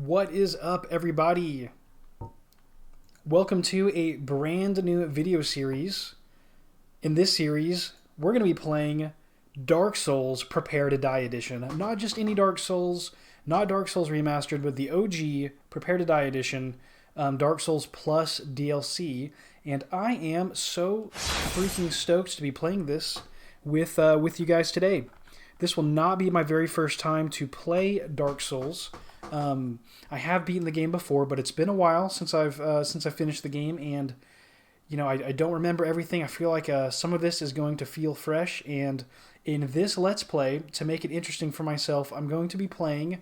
What is up, everybody? Welcome to a brand new video series. In this series, we're going to be playing Dark Souls Prepare to Die Edition. Not just any Dark Souls, not Dark Souls Remastered, but the OG Prepare to Die Edition, Dark Souls Plus DLC. And I am so freaking stoked to be playing this with you guys today. This will not be my very first time to play Dark Souls. I have beaten the game before, but it's been a while since I've finished the game, and you know I don't remember everything. I feel like some of this is going to feel fresh, and in this Let's Play, to make it interesting for myself, I'm going to be playing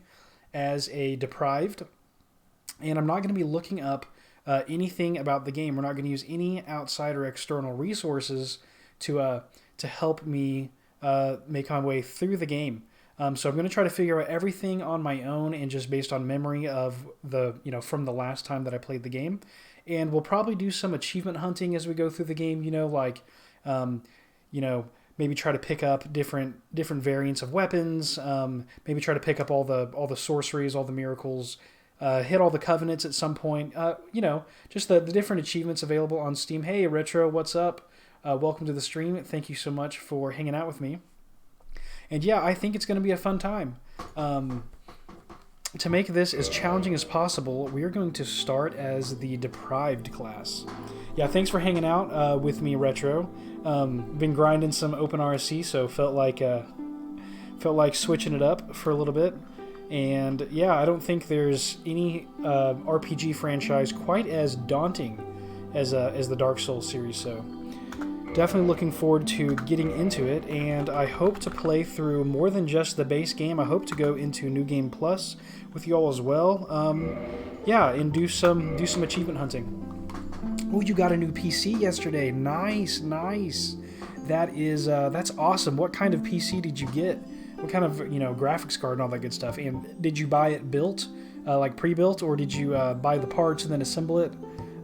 as a deprived, and I'm not going to be looking up anything about the game. We're not going to use any outside or external resources to help me make my way through the game. So I'm going to try to figure out everything on my own and just based on memory of from the last time that I played the game. And we'll probably do some achievement hunting as we go through the game, maybe try to pick up different variants of weapons, maybe try to pick up all the sorceries, all the miracles, hit all the covenants at some point, just the different achievements available on Steam. Hey, Retro, what's up? Welcome to the stream. Thank you so much for hanging out with me. And yeah, I think it's going to be a fun time. To make this as challenging as possible, we are going to start as the Deprived class. Yeah, thanks for hanging out with me, Retro. Been grinding some OpenRSC, so felt like switching it up for a little bit. And yeah, I don't think there's any RPG franchise quite as daunting as the Dark Souls series, so definitely looking forward to getting into it, and I hope to play through more than just the base game. I hope to go into New Game Plus with you all as well. And do some achievement hunting. Oh, you got a new PC yesterday. Nice. That's awesome. What kind of PC did you get? What kind of graphics card and all that good stuff? And did you buy it built, like pre-built, or did you buy the parts and then assemble it?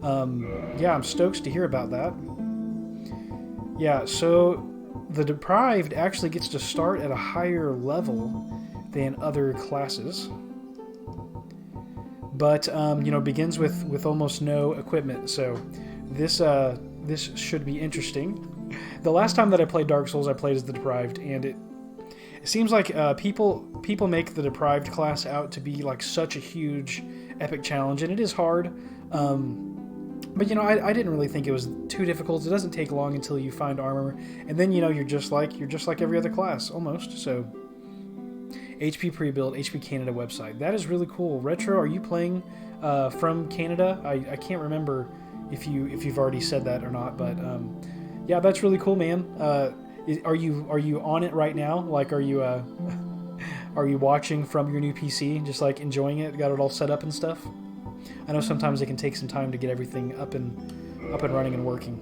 Yeah, I'm stoked to hear about that. Yeah, so the Deprived actually gets to start at a higher level than other classes, but begins with almost no equipment. So this should be interesting. The last time that I played Dark Souls, I played as the Deprived, and it seems like people make the Deprived class out to be like such a huge epic challenge, and it is hard. But I didn't really think it was too difficult. It doesn't take long until you find armor, and then you're just like every other class almost. So HP pre-built, HP Canada website. That is really cool. Retro, are you playing from Canada? I can't remember if you've already said that or not, but yeah, that's really cool, man. Are you on it right now? Like, are you watching from your new PC, just like enjoying it? Got it all set up and stuff? I know sometimes it can take some time to get everything up and running and working.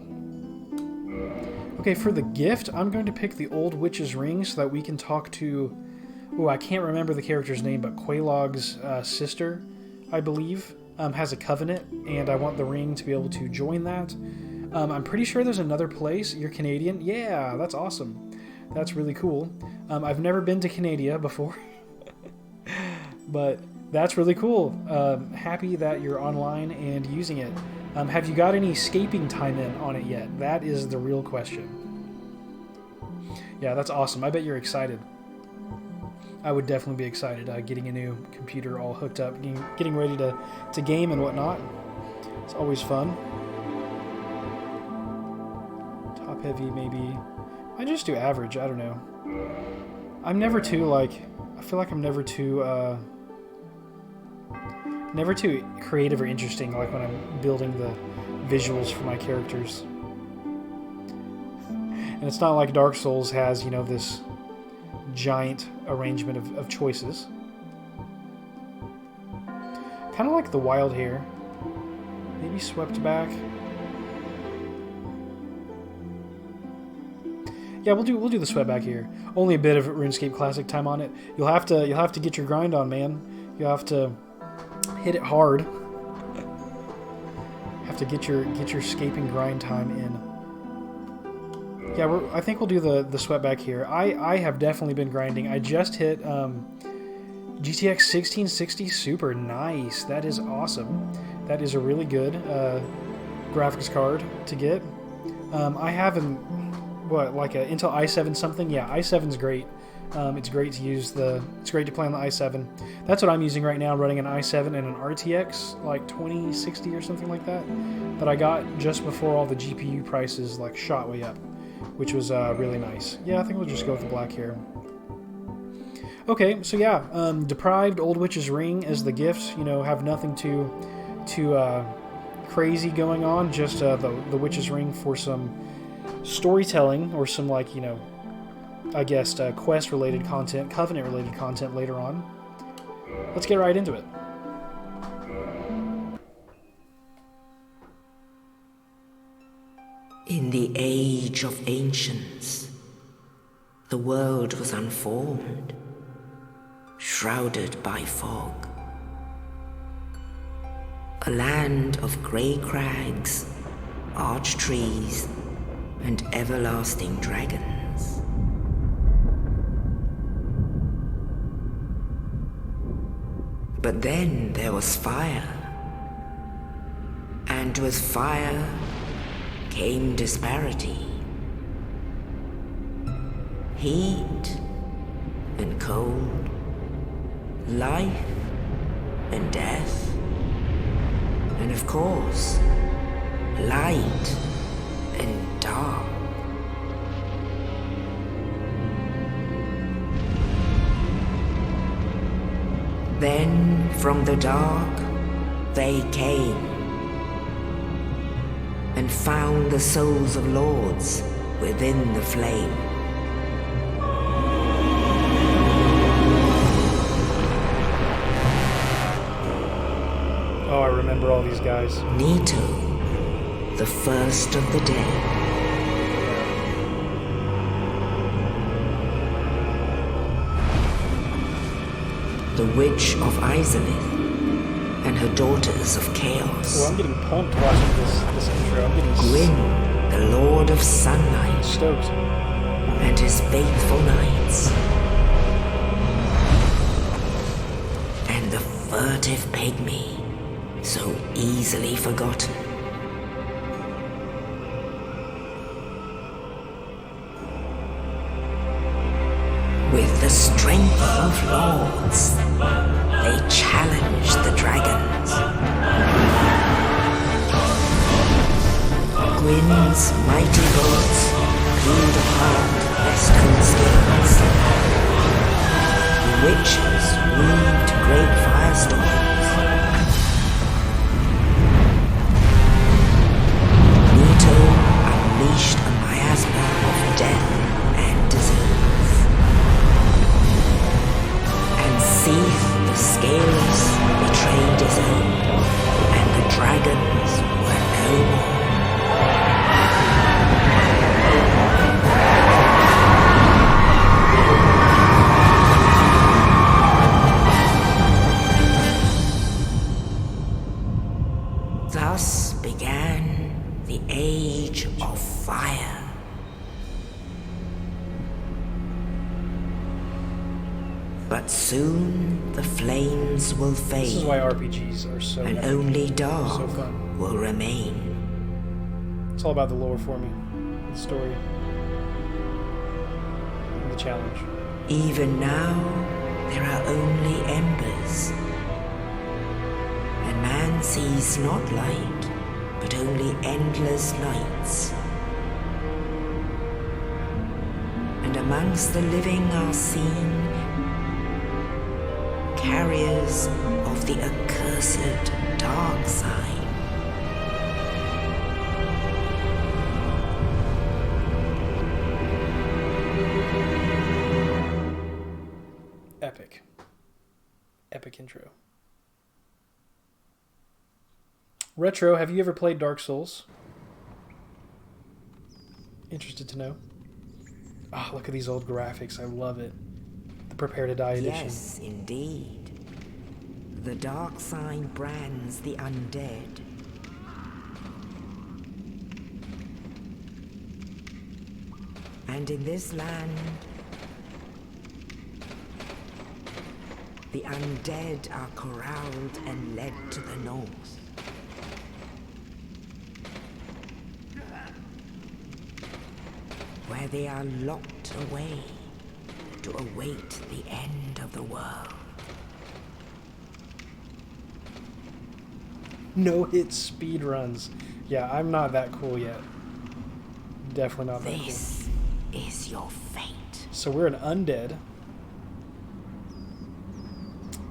Okay, for the gift, I'm going to pick the Old Witch's Ring so that we can talk to... Oh, I can't remember the character's name, but Quelaag's sister, I believe, has a covenant, and I want the ring to be able to join that. I'm pretty sure there's another place. You're Canadian? Yeah, that's awesome. That's really cool. I've never been to Canada before, but... That's really cool. Happy that you're online and using it. Have you got any escaping time in on it yet? That is the real question. Yeah, that's awesome. I bet you're excited. I would definitely be excited getting a new computer all hooked up, getting ready to game and whatnot. It's always fun. Top heavy, maybe. I just do average. I don't know. I'm never too, I feel like I'm never too creative or interesting, like when I'm building the visuals for my characters. And it's not like Dark Souls has, this giant arrangement of choices. Kind of like the wild hair. Maybe swept back. Yeah, we'll do the swept back here. Only a bit of RuneScape Classic time on it. You'll have to get your grind on, man. You'll have to hit it hard. Have to get your escaping grind time in. Yeah, I think we'll do the sweat back here. I have definitely been grinding. I just hit GTX 1660 Super, nice. That is awesome. That is a really good graphics card to get. I have like a Intel i7 something? Yeah, i7's great. It's great to use it's great to play on the i7. That's what I'm using right now, running an i7 and an RTX, like 2060 or something like that I got just before all the GPU prices like shot way up, which was really nice. Yeah, I think we'll just go with the black here. Okay, so yeah, Deprived Old Witch's Ring as the gift. You know, have nothing too crazy going on, just the Witch's Ring for some storytelling or some, like, you know, I guess quest-related content, Covenant-related content later on. Let's get right into it. In the age of ancients, the world was unformed, shrouded by fog. A land of grey crags, arch trees, and everlasting dragons. But then there was fire, and with fire came disparity. Heat and cold, life and death, and of course, light and dark. Then from the dark they came and found the souls of lords within the flame. Oh, I remember all these guys. Nito, the first of the dead. The Witch of Izalith and her daughters of chaos. Well, I'm getting pumped watching this intro. I'm getting Gwyn, the Lord of Sunlight, stoked. and his faithful knights. And the furtive pygmy, so easily forgotten. With the strength of lords, they challenged the dragons. Gwyn's mighty bullets peeled apart their stone skins. The witches weaved great firestorms. Nito unleashed a miasma of death and disease. Seeth the scales betrayed his own, and the dragons were no more. Thus began the Age of Fire. But soon the flames will fade. This is why RPGs are so and epic. only dark So fun. will remain. It's all about the lore for me, the story, and the challenge. Even now, there are only embers. And man sees not light, but only endless nights. And amongst the living are seen carriers of the accursed dark side. Epic. Epic intro. Retro, have you ever played Dark Souls? Interested to know. Ah, look at these old graphics. I love it. The Prepare to Die edition. Yes, indeed. The dark side brands the undead. And in this land, The undead are corralled and led to the north. Where they are locked away to await the end of the world. No hit speed runs. Yeah, I'm not that cool yet. Definitely not that cool. This is your fate. So we're an undead.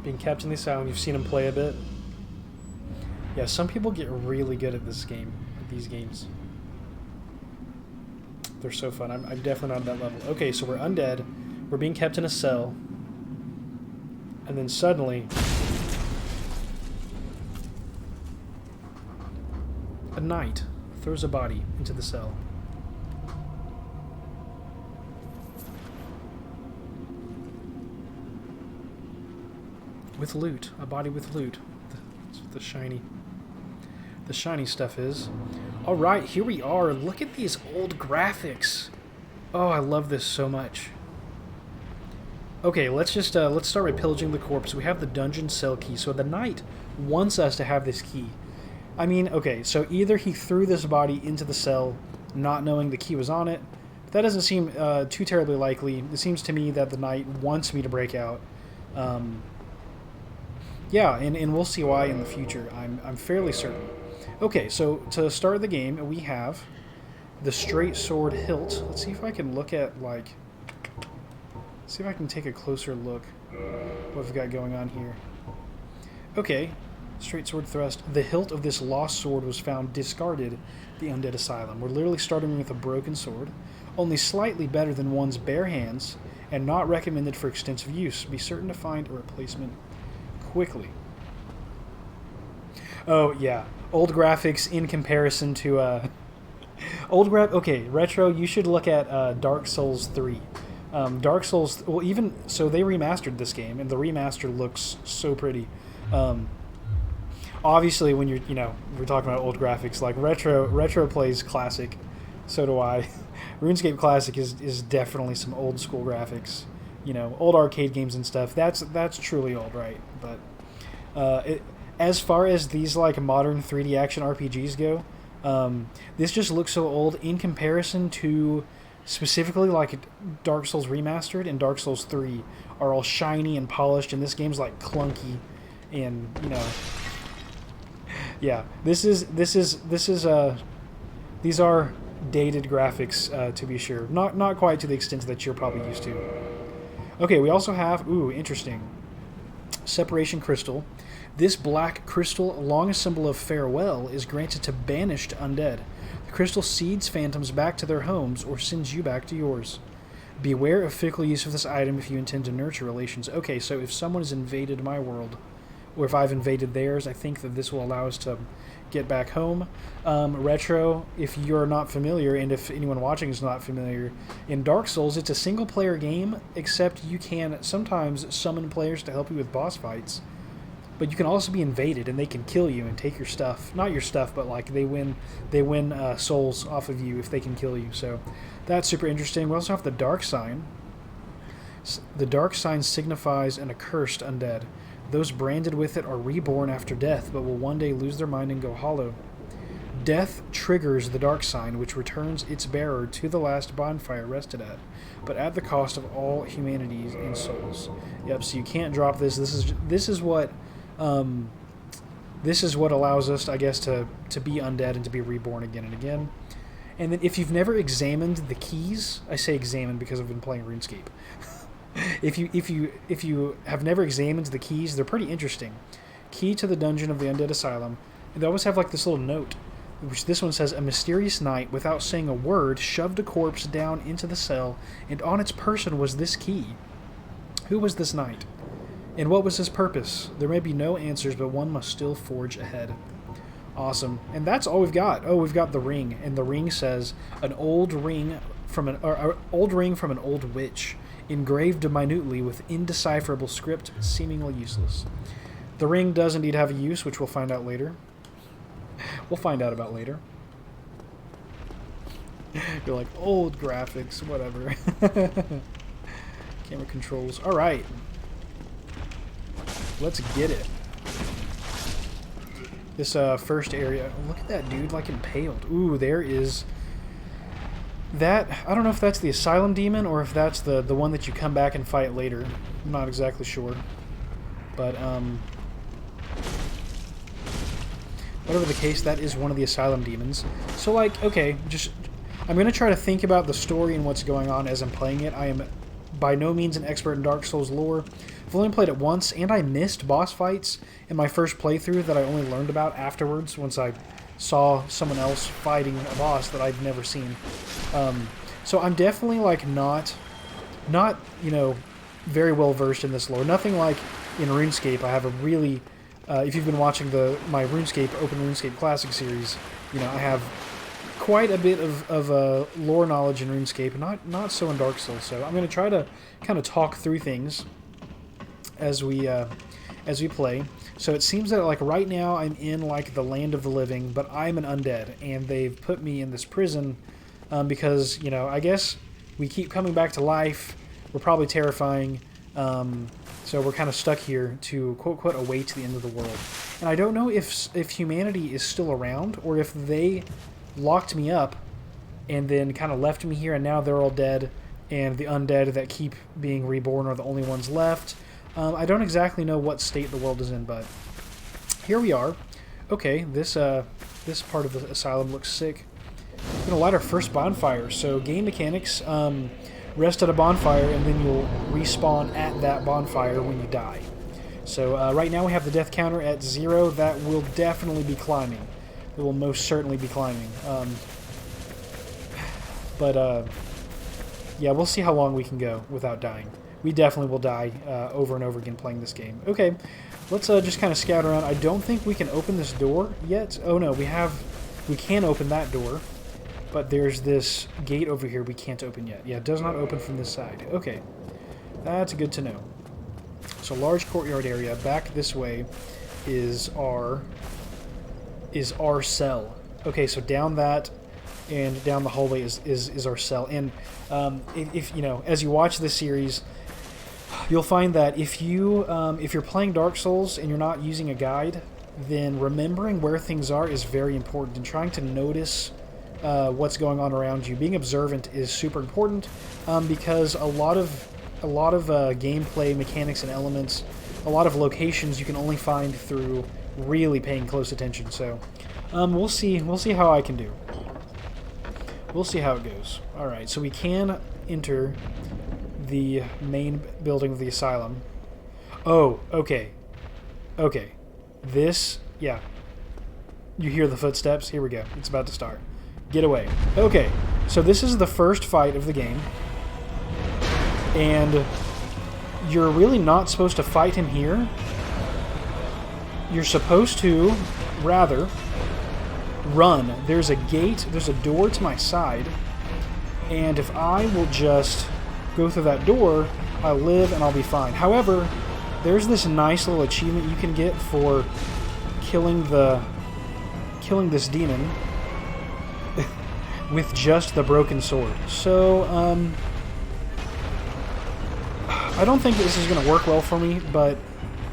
Being kept in the asylum. You've seen him play a bit. Yeah, some people get really good at this game, at these games. They're so fun. I'm definitely not at that level. Okay, so we're undead. We're being kept in a cell. And then suddenly... a knight throws a body into the cell. With loot. A body with loot. That's what the shiny stuff is. Alright, here we are. Look at these old graphics. Oh, I love this so much. Okay, let's start by pillaging the corpse. We have the dungeon cell key. So the knight wants us to have this key. I mean, okay, so either he threw this body into the cell not knowing the key was on it. But that doesn't seem too terribly likely. It seems to me that the knight wants me to break out. Yeah, and we'll see why in the future. I'm fairly certain. Okay, so to start the game, we have the straight sword hilt. Let's see if I can look at, like... see if I can take a closer look what we've got going on here. Okay, straight sword thrust. The hilt of this lost sword was found discarded at the Undead Asylum. We're literally starting with a broken sword, only slightly better than one's bare hands, and not recommended for extensive use. Be certain to find a replacement quickly. Oh, yeah. Old graphics in comparison to... Okay, Retro, you should look at Dark Souls 3. Dark Souls... Well, even... So they remastered this game, and the remaster looks so pretty. Obviously, when you're... You know, we're talking about old graphics. Like, Retro plays classic. So do I. RuneScape Classic is definitely some old school graphics. You know, old arcade games and stuff. That's truly old, right? But as far as these like modern 3D action RPGs go, this just looks so old in comparison to specifically like Dark Souls Remastered and Dark Souls 3 are all shiny and polished, and this game's like clunky, and you know, yeah, these are dated graphics to be sure. Not quite to the extent that you're probably used to. Okay, we also have, ooh, interesting, Separation Crystal. This black crystal, long a symbol of farewell, is granted to banished undead. The crystal seeds phantoms back to their homes or sends you back to yours. Beware of fickle use of this item if you intend to nurture relations. Okay, so if someone has invaded my world, or if I've invaded theirs, I think that this will allow us to get back home. Retro, if you're not familiar, and if anyone watching is not familiar, in Dark Souls, it's a single-player game, except you can sometimes summon players to help you with boss fights. But you can also be invaded, and they can kill you and take your stuff. Not your stuff, but like they win souls off of you if they can kill you. So that's super interesting. We also have the Dark Sign. The Dark Sign signifies an accursed undead. Those branded with it are reborn after death, but will one day lose their mind and go hollow. Death triggers the Dark Sign, which returns its bearer to the last bonfire rested at, but at the cost of all humanities and souls. Yep, so you can't drop this. This is what allows us, I guess, to be undead and to be reborn again and again. And then if you've never examined the keys, I say examine because I've been playing RuneScape. If you have never examined the keys, they're pretty interesting. Key to the dungeon of the Undead Asylum. They always have like this little note, which this one says, a mysterious knight, without saying a word, shoved a corpse down into the cell, and on its person was this key. Who was this knight? And what was his purpose? There may be no answers, but one must still forge ahead. Awesome. And that's all we've got. Oh, we've got the ring, and the ring says, an old ring from an old witch, engraved minutely with indecipherable script, seemingly useless. The ring does indeed have a use, which we'll find out later. We'll find out about later. You're like, old graphics, whatever. Camera controls. Alright. Let's get it. This first area. Look at that dude, like impaled. Ooh, there is that. I don't know if that's the Asylum demon or if that's the one that you come back and fight later. I'm not exactly sure. But whatever the case, that is one of the Asylum demons. So like, okay, just I'm gonna try to think about the story and what's going on as I'm playing it. I am by no means an expert in Dark Souls lore. I've only played it once, and I missed boss fights in my first playthrough that I only learned about afterwards once I saw someone else fighting a boss that I'd never seen. So I'm definitely like not you know, very well versed in this lore. Nothing like in RuneScape. I have a really if you've been watching my RuneScape Open RuneScape Classic series, you know, I have quite a bit of lore knowledge in RuneScape, not so in Dark Souls. So I'm going to try to kind of talk through things as we play. So it seems that like right now I'm in like the land of the living, but I'm an undead, and they've put me in this prison because, you know, I guess we keep coming back to life. We're probably terrifying. So we're kind of stuck here to quote await the end of the world. And I don't know if humanity is still around, or if they locked me up and then kind of left me here and now they're all dead, and the undead that keep being reborn are the only ones left. I don't exactly know what state the world is in, but here we are. Okay, this part of the asylum looks sick. We're gonna light our first bonfire. So game mechanics, rest at a bonfire and then you'll respawn at that bonfire when you die. So right now we have the death counter at 0. That will definitely be climbing. It will most certainly be climbing. Yeah, we'll see how long we can go without dying. We definitely will die over and over again playing this game. Okay, let's just kind of scout around. I don't think we can open this door yet. Oh no, we can open that door, but there's this gate over here we can't open yet. Yeah, it does not open from this side. Okay, that's good to know. So large courtyard area. Back this way is our cell. Okay, so down that and down the hallway is our cell. And if you know, as you watch this series, you'll find that if you're playing Dark Souls and you're not using a guide, then remembering where things are is very important, and trying to notice what's going on around you. Being observant is super important because a lot of gameplay mechanics and elements, a lot of locations you can only find through really paying close attention. So we'll see how I can do. We'll see how it goes. All right, so we can enter the main building of the asylum. Oh, okay. Okay. This, yeah. You hear the footsteps? Here we go. It's about to start. Get away. Okay, so this is the first fight of the game. And you're really not supposed to fight him here. You're supposed to, rather, run. There's a gate, there's a door to my side, and if I will just go through that door, I'll live and I'll be fine. However, there's this nice little achievement you can get for killing this demon with just the broken sword. So, I don't think this is going to work well for me, but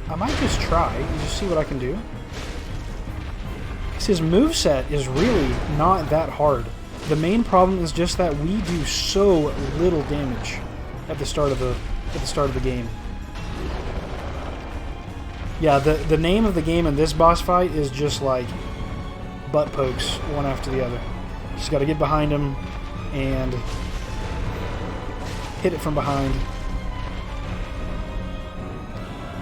I might just try and just see what I can do. His moveset is really not that hard. The main problem is just that we do so little damage at the start of the game. Yeah, the name of the game in this boss fight is just like butt pokes one after the other. Just got to get behind him and hit it from behind.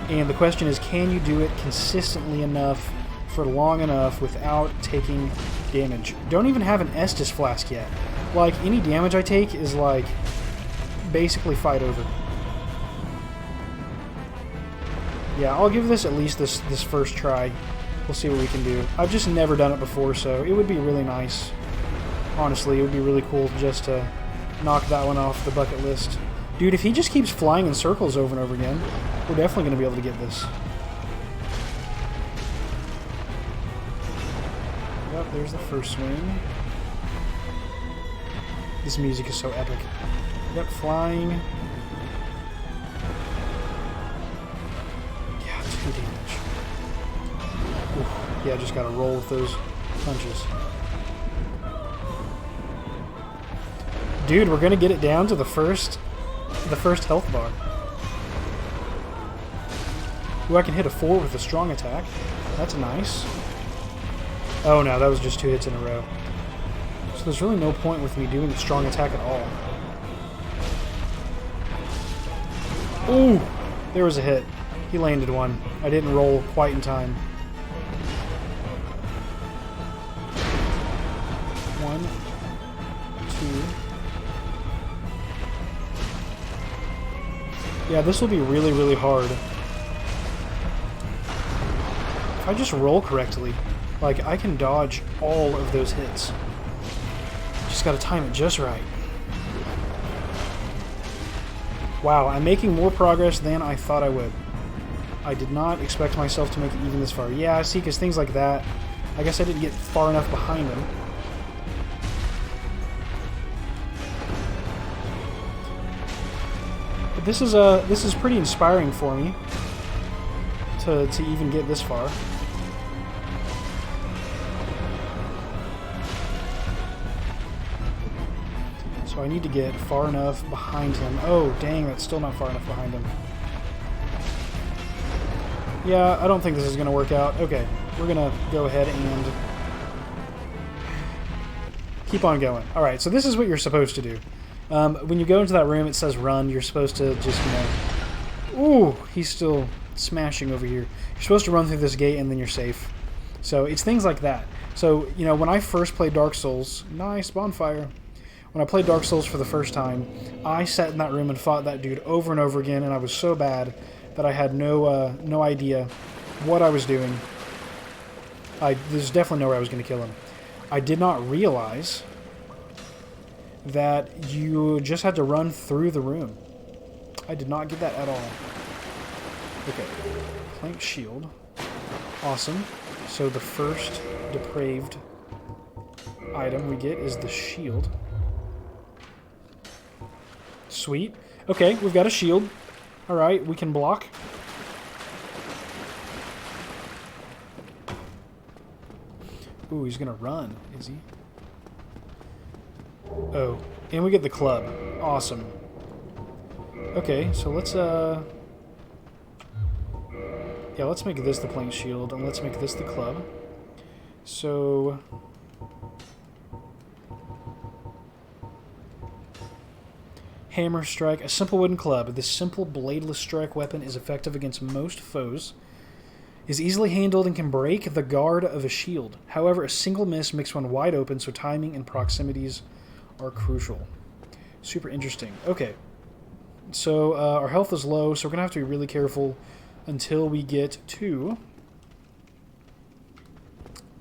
And the question is, can you do it consistently enough for long enough without taking damage? Don't even have an Estus flask yet. Like, any damage I take is like basically fight over. Yeah, I'll give this at least this first try. We'll see what we can do. I've just never done it before, so it would be really nice. Honestly, it would be really cool just to knock that one off the bucket list. Dude, if he just keeps flying in circles over and over again, we're definitely going to be able to get this. Yep, there's the first swing. This music is so epic. Yep, flying. Yeah, 2 damage. Oof. Yeah, just gotta roll with those punches. Dude, we're gonna get it down to the first health bar. Ooh, I can hit a 4 with a strong attack. That's nice. Oh no, that was just 2 hits in a row. So there's really no point with me doing a strong attack at all. Ooh! There was a hit. He landed one. I didn't roll quite in time. 1, 2. Yeah, this will be really, really hard. If I just roll correctly, like, I can dodge all of those hits. Just gotta time it just right. Wow, I'm making more progress than I thought I would. I did not expect myself to make it even this far. Yeah, see, because things like that, I guess I didn't get far enough behind him. But this is pretty inspiring for me to even get this far. So I need to get far enough behind him. Oh, dang, that's still not far enough behind him. Yeah, I don't think this is going to work out. Okay, we're going to go ahead and keep on going. Alright, so this is what you're supposed to do. When you go into that room, it says run. You're supposed to just, you know... Ooh, he's still smashing over here. You're supposed to run through this gate and then you're safe. So it's things like that. So, you know, when I first played Dark Souls... Nice, bonfire. When I played Dark Souls for the first time, I sat in that room and fought that dude over and over again, and I was so bad that I had no idea what I was doing. There's definitely no way I was going to kill him. I did not realize that you just had to run through the room. I did not get that at all. Okay, plank shield. Awesome. So the first depraved item we get is the shield. Sweet. Okay, we've got a shield. Alright, we can block. Ooh, he's gonna run, is he? Oh, and we get the club. Awesome. Okay, so let's, yeah, let's make this the plank shield, and let's make this the club. So... Hammer strike, a simple wooden club. This simple bladeless strike weapon is effective against most foes, is easily handled and can break the guard of a shield. However, a single miss makes one wide open, so timing and proximities are crucial. Super interesting. Okay, so our health is low, so we're going to have to be really careful until we get to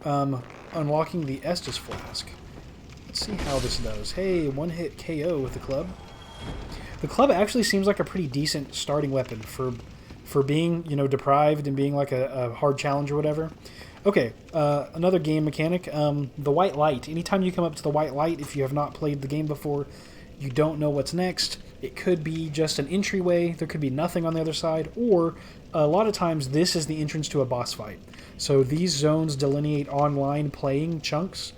unlocking the Estus Flask. Let's see how this does. Hey, one-hit KO with the club. The club actually seems like a pretty decent starting weapon for being, you know, deprived and being like a hard challenge or whatever. Okay, another game mechanic, the white light. Anytime you come up to the white light, if you have not played the game before, you don't know what's next. It could be just an entryway, there could be nothing on the other side, or a lot of times this is the entrance to a boss fight. So these zones delineate online playing chunks.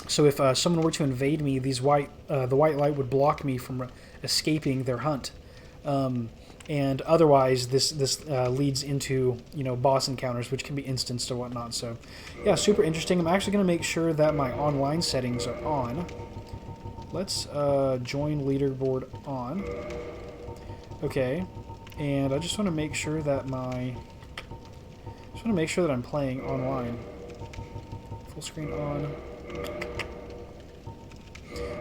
So if someone were to invade me, the white light would block me from escaping their hunt. And otherwise, this leads into, you know, boss encounters, which can be instanced or whatnot. So, yeah, super interesting. I'm actually going to make sure that my online settings are on. Let's join leaderboard on. Okay, and I just want to make sure that I'm playing online. Full screen on.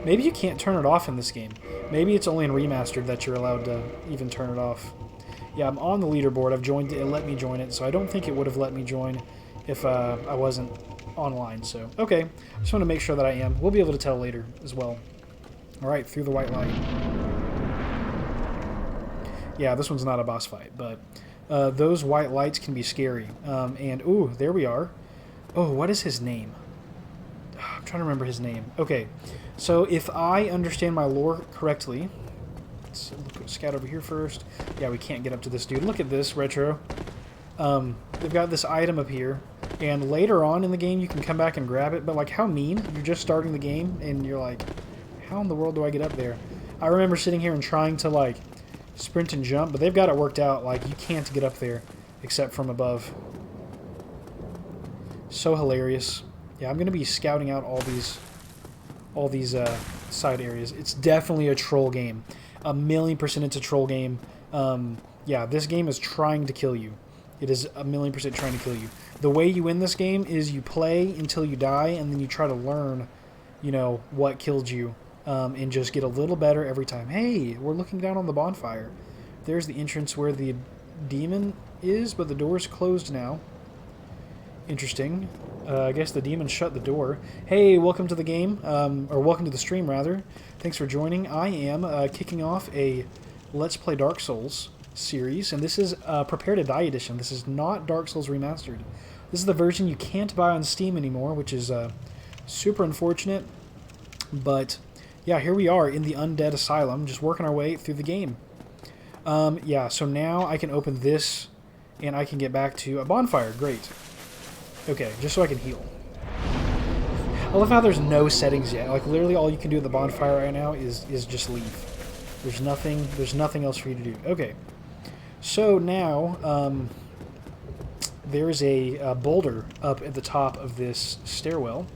Maybe you can't turn it off in this game. Maybe it's only in Remastered that you're allowed to even turn it off. Yeah, I'm on the leaderboard. I've joined it. It let me join it, so I don't think it would have let me join if I wasn't online. So, okay. I just want to make sure that I am. We'll be able to tell later as well. Alright, through the white light. Yeah, this one's not a boss fight, but those white lights can be scary. And, ooh, there we are. Oh, what is his name? I'm trying to remember his name. Okay, so if I understand my lore correctly, Let's scout over here first. Yeah, we can't get up to this dude. Look at this, Retro. They've got this item up here, and later on in the game you can come back and grab it, but like how mean. You're just starting the game and you're like, how in the world do I get up there? I remember sitting here and trying to like sprint and jump, but they've got it worked out. Like you can't get up there except from above. So hilarious. Yeah, I'm gonna be scouting out all these side areas. It's definitely a troll game. 1,000,000% it's a troll game. Yeah, this game is trying to kill you. It is 1,000,000% trying to kill you. The way you win this game is you play until you die, and then you try to learn, you know, what killed you, and just get a little better every time. Hey, we're looking down on the bonfire. There's the entrance where the demon is, but the door's closed now. Interesting. I guess the demon shut the door. Hey, welcome to the game, or welcome to the stream, rather. Thanks for joining. I am kicking off a Let's Play Dark Souls series, and this is Prepare to Die edition. This is not Dark Souls Remastered. This is the version you can't buy on Steam anymore, which is super unfortunate. But yeah, here we are in the Undead Asylum, just working our way through the game. Yeah, so now I can open this, and I can get back to a bonfire. Great. Okay, just so I can heal. I love how there's no settings yet. Like literally, all you can do at the bonfire right now is just leave. There's nothing else for you to do. Okay. So now, there's a boulder up at the top of this stairwell,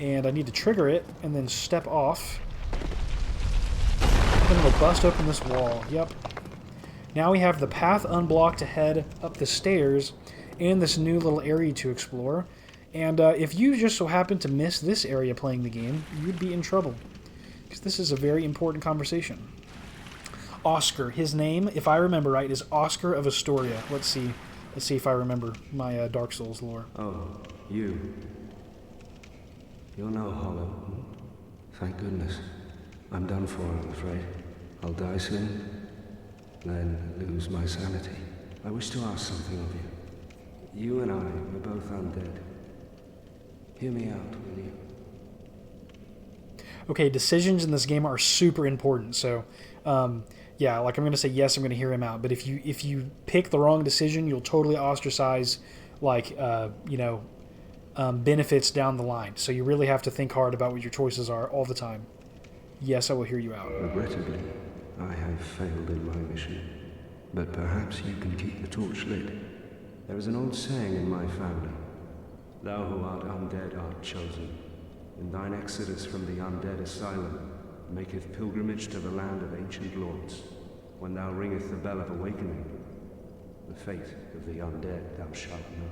and I need to trigger it and then step off. Then we'll bust open this wall. Yep. Now we have the path unblocked to head up the stairs, and this new little area to explore. And if you just so happen to miss this area playing the game, you'd be in trouble, because this is a very important conversation. Oscar, his name, if I remember right, is Oscar of Astoria. Let's see if I remember my Dark Souls lore. Oh, you. You're no hollow. Thank goodness. I'm done for, I'm afraid. I'll die soon, then lose my sanity. I wish to ask something of you. You and I are both undead. Hear me out, will you? Okay, decisions in this game are super important, so yeah, like I'm going to say yes, I'm going to hear him out, but if you pick the wrong decision, you'll totally ostracize, like, you know, benefits down the line. So you really have to think hard about what your choices are all the time. Yes, I will hear you out. Regrettably, I have failed in my mission, but perhaps you can keep the torch lit. There is an old saying in my family, thou who art undead art chosen. In thine exodus from the Undead Asylum, maketh pilgrimage to the land of ancient lords. When thou ringeth the bell of awakening, the fate of the undead thou shalt know.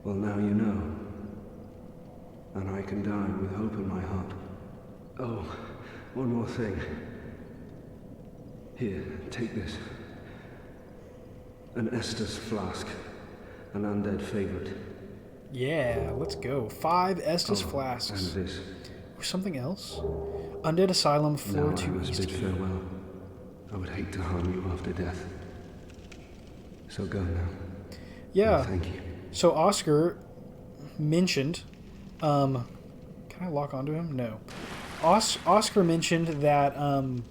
Well, now you know, and I can die with hope in my heart. Oh, one more thing. Here, take this. An Estus flask, an undead favorite. Yeah, let's go. 5 Estus flasks. And this. Or something else? Undead Asylum, floor 2 Now I must east. bid farewell. I would hate to harm you after death. So go now. Yeah. And thank you. So Oscar mentioned, can I lock onto him? No. Oscar mentioned that I'm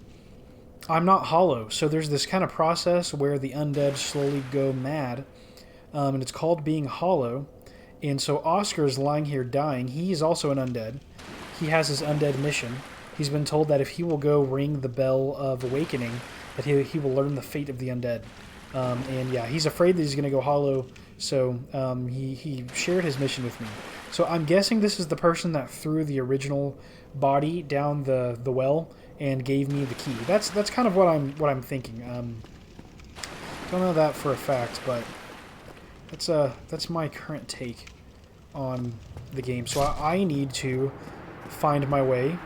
not hollow. So there's this kind of process where the undead slowly go mad, and it's called being hollow. And so Oscar is lying here dying. He's also an undead. He has his undead mission. He's been told that if he will go ring the bell of awakening, that he will learn the fate of the undead. And yeah, he's afraid that he's going to go hollow, so he shared his mission with me. So I'm guessing this is the person that threw the original body down the well and gave me the key. That's kind of what I'm thinking. Don't know that for a fact, but that's my current take on the game. So I need to find my way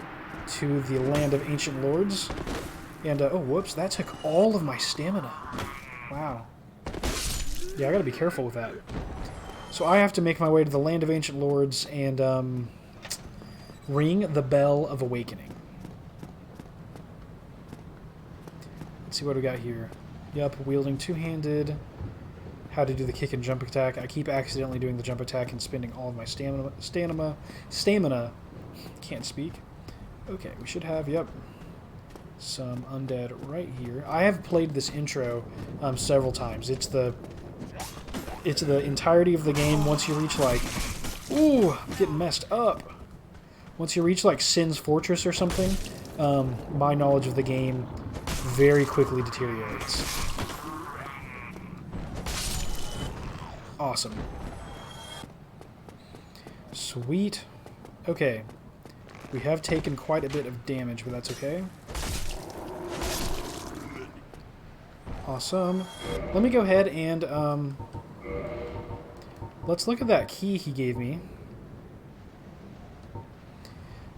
to the land of ancient lords, and oh whoops, that took all of my stamina. Wow. Yeah, I gotta be careful with that. So I have to make my way to the land of ancient lords and ring the bell of awakening. Let's see what we got here. Yep, wielding two-handed. How to do the kick and jump attack. I keep accidentally doing the jump attack and spending all of my stamina. Can't speak. Okay, we should have, yep. some undead right here. I have played this intro several times. It's the entirety of the game. Once you reach like, ooh, I'm getting messed up. Once you reach like Sin's Fortress or something, my knowledge of the game very quickly deteriorates. Awesome. Sweet. Okay. We have taken quite a bit of damage, but that's okay. Awesome. Let me go ahead and, let's look at that key he gave me.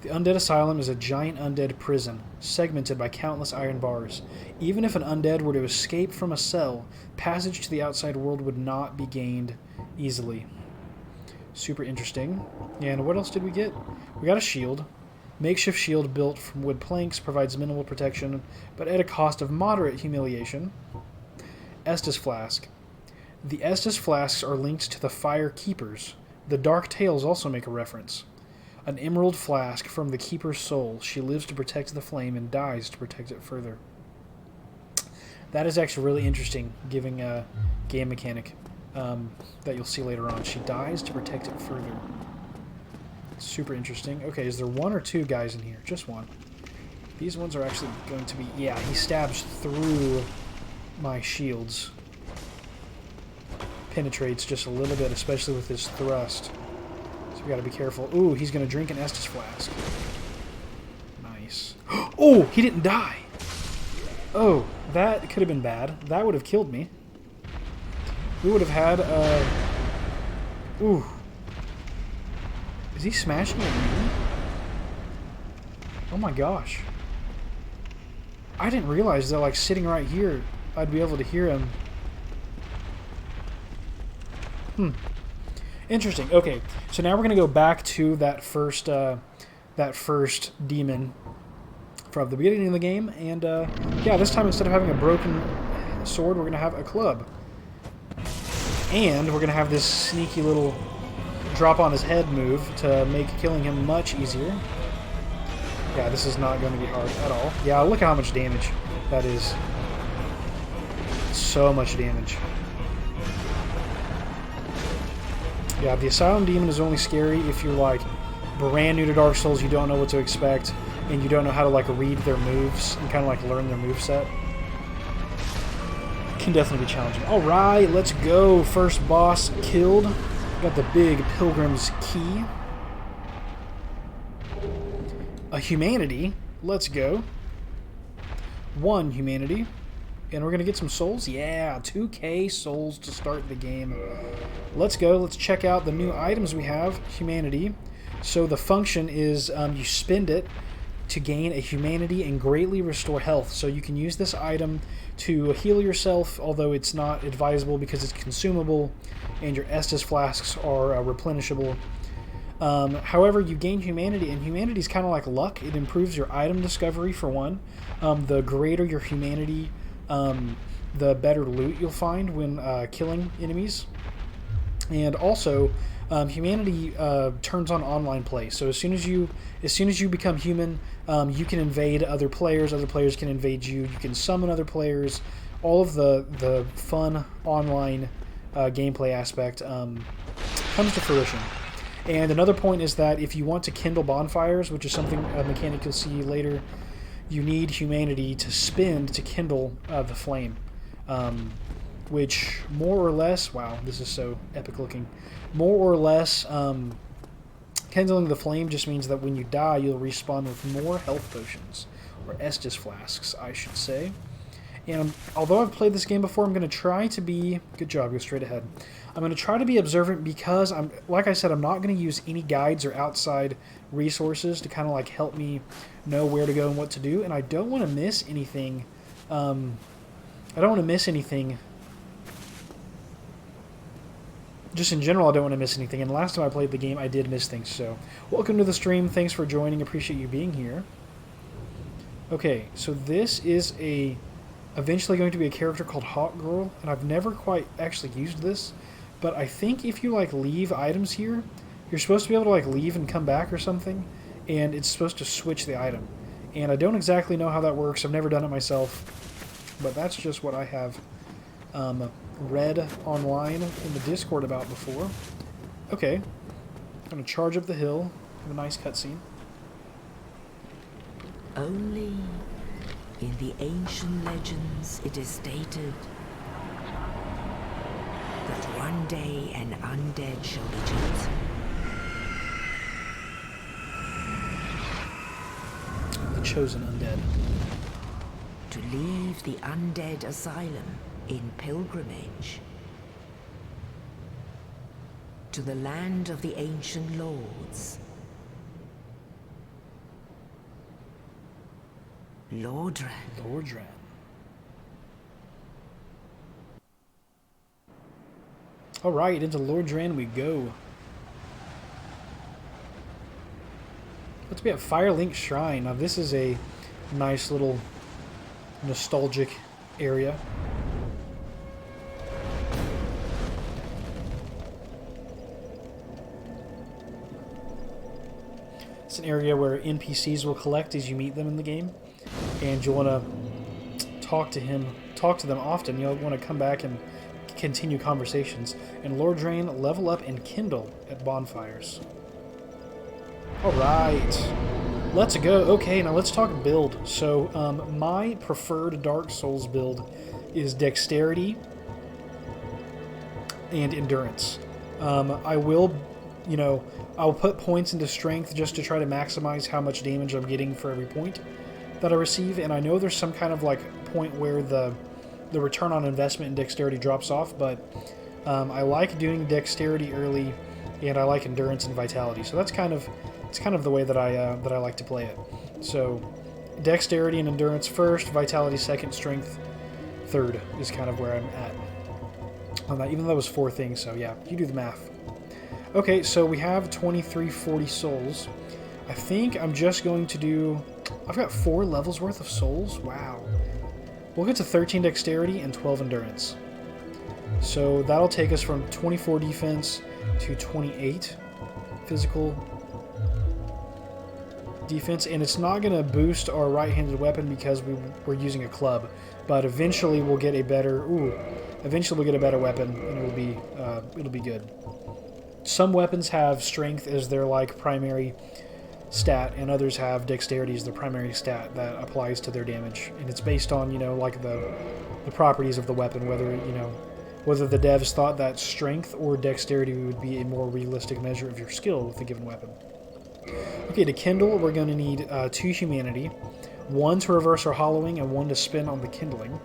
The Undead Asylum is a giant undead prison, segmented by countless iron bars. Even if an undead were to escape from a cell, passage to the outside world would not be gained easily. Super interesting. And what else did we get? We got a shield. Makeshift shield built from wood planks provides minimal protection, but at a cost of moderate humiliation. Estus Flask. The Estus Flasks are linked to the Fire Keepers. The Dark Tales also make a reference. An emerald flask from the Keeper's soul. She lives to protect the flame and dies to protect it further. That is actually really interesting, giving a game mechanic that you'll see later on. She dies to protect it further. Super interesting. Okay, is there one or two guys in here? Just one. These ones are actually going to be... Yeah, he stabs through my shields. Penetrates just a little bit, especially with his thrust. So we gotta be careful. Ooh, he's gonna drink an Estus Flask. Nice. Oh, he didn't die! Oh, that could have been bad. That would have killed me. We would have had, Ooh. Is he smashing at me? Oh my gosh. I didn't realize that, like, sitting right here, I'd be able to hear him. Interesting. Okay, so now we're going to go back to that first demon from the beginning of the game, and, yeah, this time instead of having a broken sword, we're going to have a club. And we're going to have this sneaky little drop on his head move to make killing him much easier. Yeah, this is not going to be hard at all. Yeah, look at how much damage that is. So much damage. Yeah, the Asylum Demon is only scary if you're, like, brand new to Dark Souls, you don't know what to expect, and you don't know how to, like, read their moves and kind of, like, learn their moveset. Can definitely be challenging. Alright, let's go. First boss killed. Got the big Pilgrim's Key. A Humanity. Let's go. 1 Humanity. And we're going to get some souls? Yeah, 2k souls to start the game. Let's go. Let's check out the new items we have. Humanity. So the function is you spend it to gain a Humanity and greatly restore health. So you can use this item to heal yourself, although it's not advisable because it's consumable and your Estus Flasks are replenishable. However, you gain Humanity, and Humanity is kind of like luck. It improves your item discovery, for one. The greater your Humanity, the better loot you'll find when killing enemies. And also, Humanity turns on online play. So as soon as you become human, you can invade other players can invade you, you can summon other players. All of the fun online gameplay aspect comes to fruition. And another point is that if you want to kindle bonfires, which is something a mechanic you'll see later, you need Humanity to spend to kindle the flame. Which more or less, wow, this is so epic looking. More or less, kindling the flame just means that when you die, you'll respawn with more health potions, or Estus Flasks, I should say. And although I've played this game before, I'm going to try to be... Good job, go straight ahead. I'm going to try to be observant because, like I said, I'm not going to use any guides or outside resources to kind of like help me know where to go and what to do. And I don't want to miss anything. Just in general, I don't want to miss anything. And last time I played the game, I did miss things. So, welcome to the stream. Thanks for joining. Appreciate you being here. Okay, so this is eventually going to be a character called Hawk Girl, and I've never quite actually used this, but I think if you like leave items here, you're supposed to be able to like leave and come back or something, and it's supposed to switch the item. And I don't exactly know how that works. I've never done it myself. But that's just what I have read online in the Discord about before. Okay. I'm going to charge up the hill. Have a nice cutscene. Only in the ancient legends it is stated that one day an undead shall be chosen. The Chosen Undead. To leave the Undead Asylum in pilgrimage to the land of the ancient lords. Lordran. Lordran. Alright, into Lordran we go. Let's be at Firelink Shrine. Now this is a nice little nostalgic area. It's an area where NPCs will collect as you meet them in the game, and you'll want to talk to them often. You'll want to come back and continue conversations. And Lordran, level up and kindle at bonfires. Alright, let's go. Okay, now let's talk build. So, my preferred Dark Souls build is Dexterity and Endurance. I will, I'll put points into Strength just to try to maximize how much damage I'm getting for every point that I receive, and I know there's some kind of, point where the return on investment in Dexterity drops off, but I like doing Dexterity early, and I like Endurance and Vitality, so that's kind of the way that I like to play it. So, Dexterity and Endurance first, Vitality second, Strength third is kind of where I'm at on that, even though that was 4 things, so yeah, you do the math. Okay, so we have 2340 souls. I think I'm just going to do... I've got 4 levels worth of souls? Wow. We'll get to 13 Dexterity and 12 Endurance. So that'll take us from 24 defense to 28 physical defense, and it's not going to boost our right-handed weapon because we're using a club, but eventually we'll get a better weapon, and it'll be good. Some weapons have strength as their primary stat, and others have dexterity as their primary stat that applies to their damage, and it's based on the properties of the weapon, whether the devs thought that strength or dexterity would be a more realistic measure of your skill with a given weapon. Okay, to kindle, we're going to need 2 humanity, 1 to reverse our hollowing, and 1 to spin on the kindling.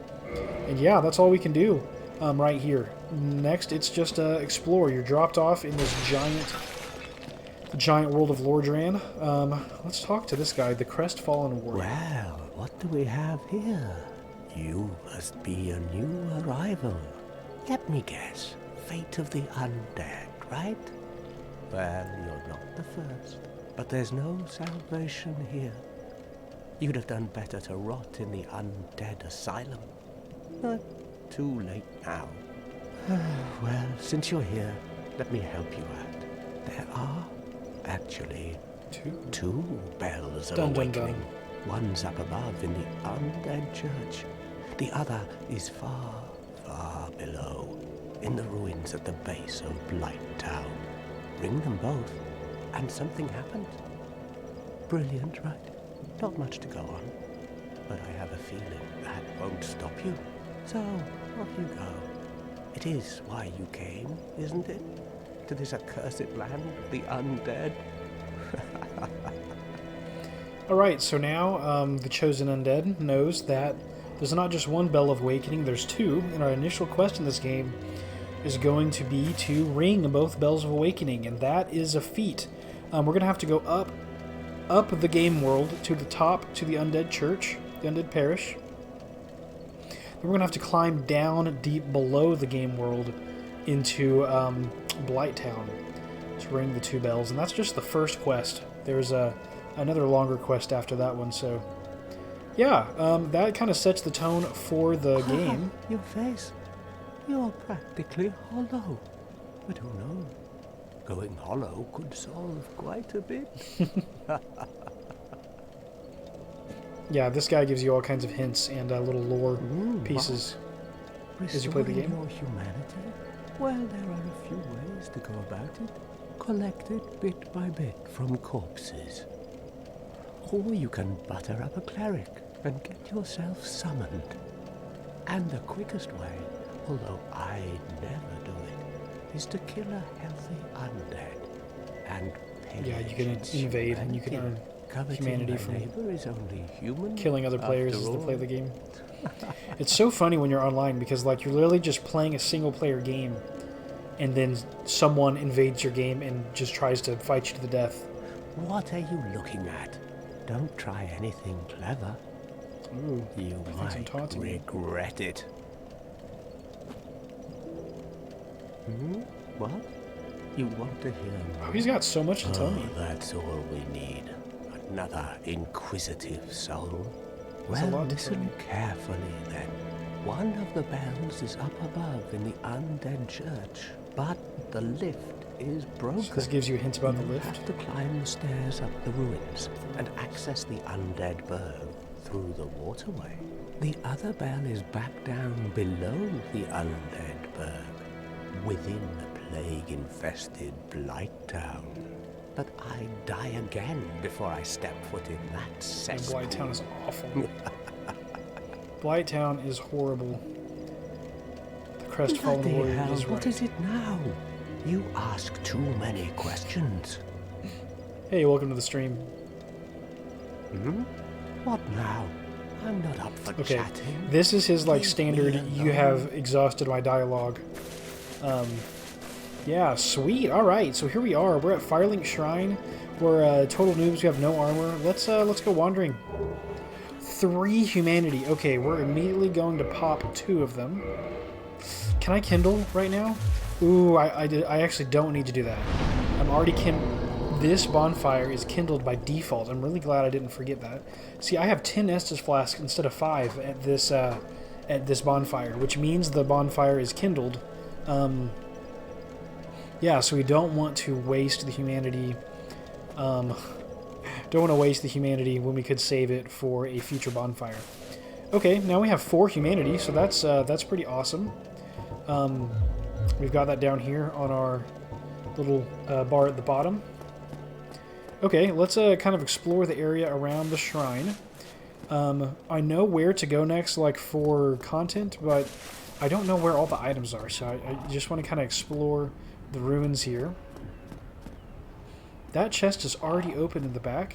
And yeah, that's all we can do right here. Next, it's just explore. You're dropped off in this giant world of Lordran. Let's talk to this guy, the Crestfallen Warrior. Well, what do we have here? You must be a new arrival. Let me guess. Fate of the Undead, right? Well, you're not the first. But there's no salvation here. You'd have done better to rot in the Undead Asylum. But too late now. Well, since you're here, let me help you out. There are actually two bells of awakening. One's up above in the Undead Church. The other is far, far below, in the ruins at the base of Blight Town. Ring them both, and something happens. Brilliant, right? Not much to go on, but I have a feeling that won't stop you. So, off you go. It is why you came, isn't it? To this accursed land of the undead? Alright, so now the Chosen Undead knows that there's not just one Bell of Awakening, there's 2, and our initial quest in this game is going to be to ring both Bells of Awakening, and that is a feat. We're going to have to go up the game world to the top, to the Undead Church, the Undead Parish. Then we're going to have to climb down deep below the game world into Blight Town to ring the 2 bells, and that's just the first quest. There's another longer quest after that one, so yeah, that kind of sets the tone for the game. Your face, you're practically hollow, but who knows? Going hollow could solve quite a bit. Yeah, this guy gives you all kinds of hints and little lore pieces as you play the game. Your humanity? Well, there are a few ways to go about it. Collect it bit by bit from corpses. Or you can butter up a cleric and get yourself summoned. And the quickest way, although I never do it, is to kill a healthy undead and pillage. Yeah, you can invade and you can earn humanity from is only human killing other players as they play the game. It's so funny when you're online because like you're literally just playing a single player game and then someone invades your game and just tries to fight you to the death. What are you looking at? Don't try anything clever. Ooh, You might regret it. What? You want to hear more? Oh, he's got so much to tell me. That's all we need. Another inquisitive soul. That's a Well, lot to tell listen me. carefully then. One of the bells is up above in the Undead Church, but the lift is broken. So this gives you hints about the You lift. have to climb the stairs up the ruins and access the Undead Burg through the waterway. The other bell is back down below the Undead Burg, within the plague-infested Blight Town. But I die again before I step foot in that And cesspool. Blight Town is awful. Blight Town is horrible. The Crestfallen Bloody Warrior hell, is what right. is it now? You ask too many questions. Hey, welcome to the stream. What now? I'm not up for Okay, chatting. this is his like Leave standard. me You alone. have exhausted my dialogue. Yeah, sweet. All right, so here we are. We're at Firelink Shrine. We're total noobs. We have no armor. Let's go wandering. 3 humanity. Okay, we're immediately going to pop 2 of them. Can I kindle right now? Ooh, I actually don't need to do that. I'm already This bonfire is kindled by default. I'm really glad I didn't forget that. See, I have 10 Estus flasks instead of 5 at this bonfire, which means the bonfire is kindled. Yeah, so we don't want to waste the humanity. Don't want to waste the humanity when we could save it for a future bonfire. Okay, now we have 4 humanity, so that's pretty awesome. We've got that down here on our little bar at the bottom. Okay, let's kind of explore the area around the shrine. I know where to go next, like for content, but I don't know where all the items are, so I just want to kind of explore the ruins here. That chest is already open in the back.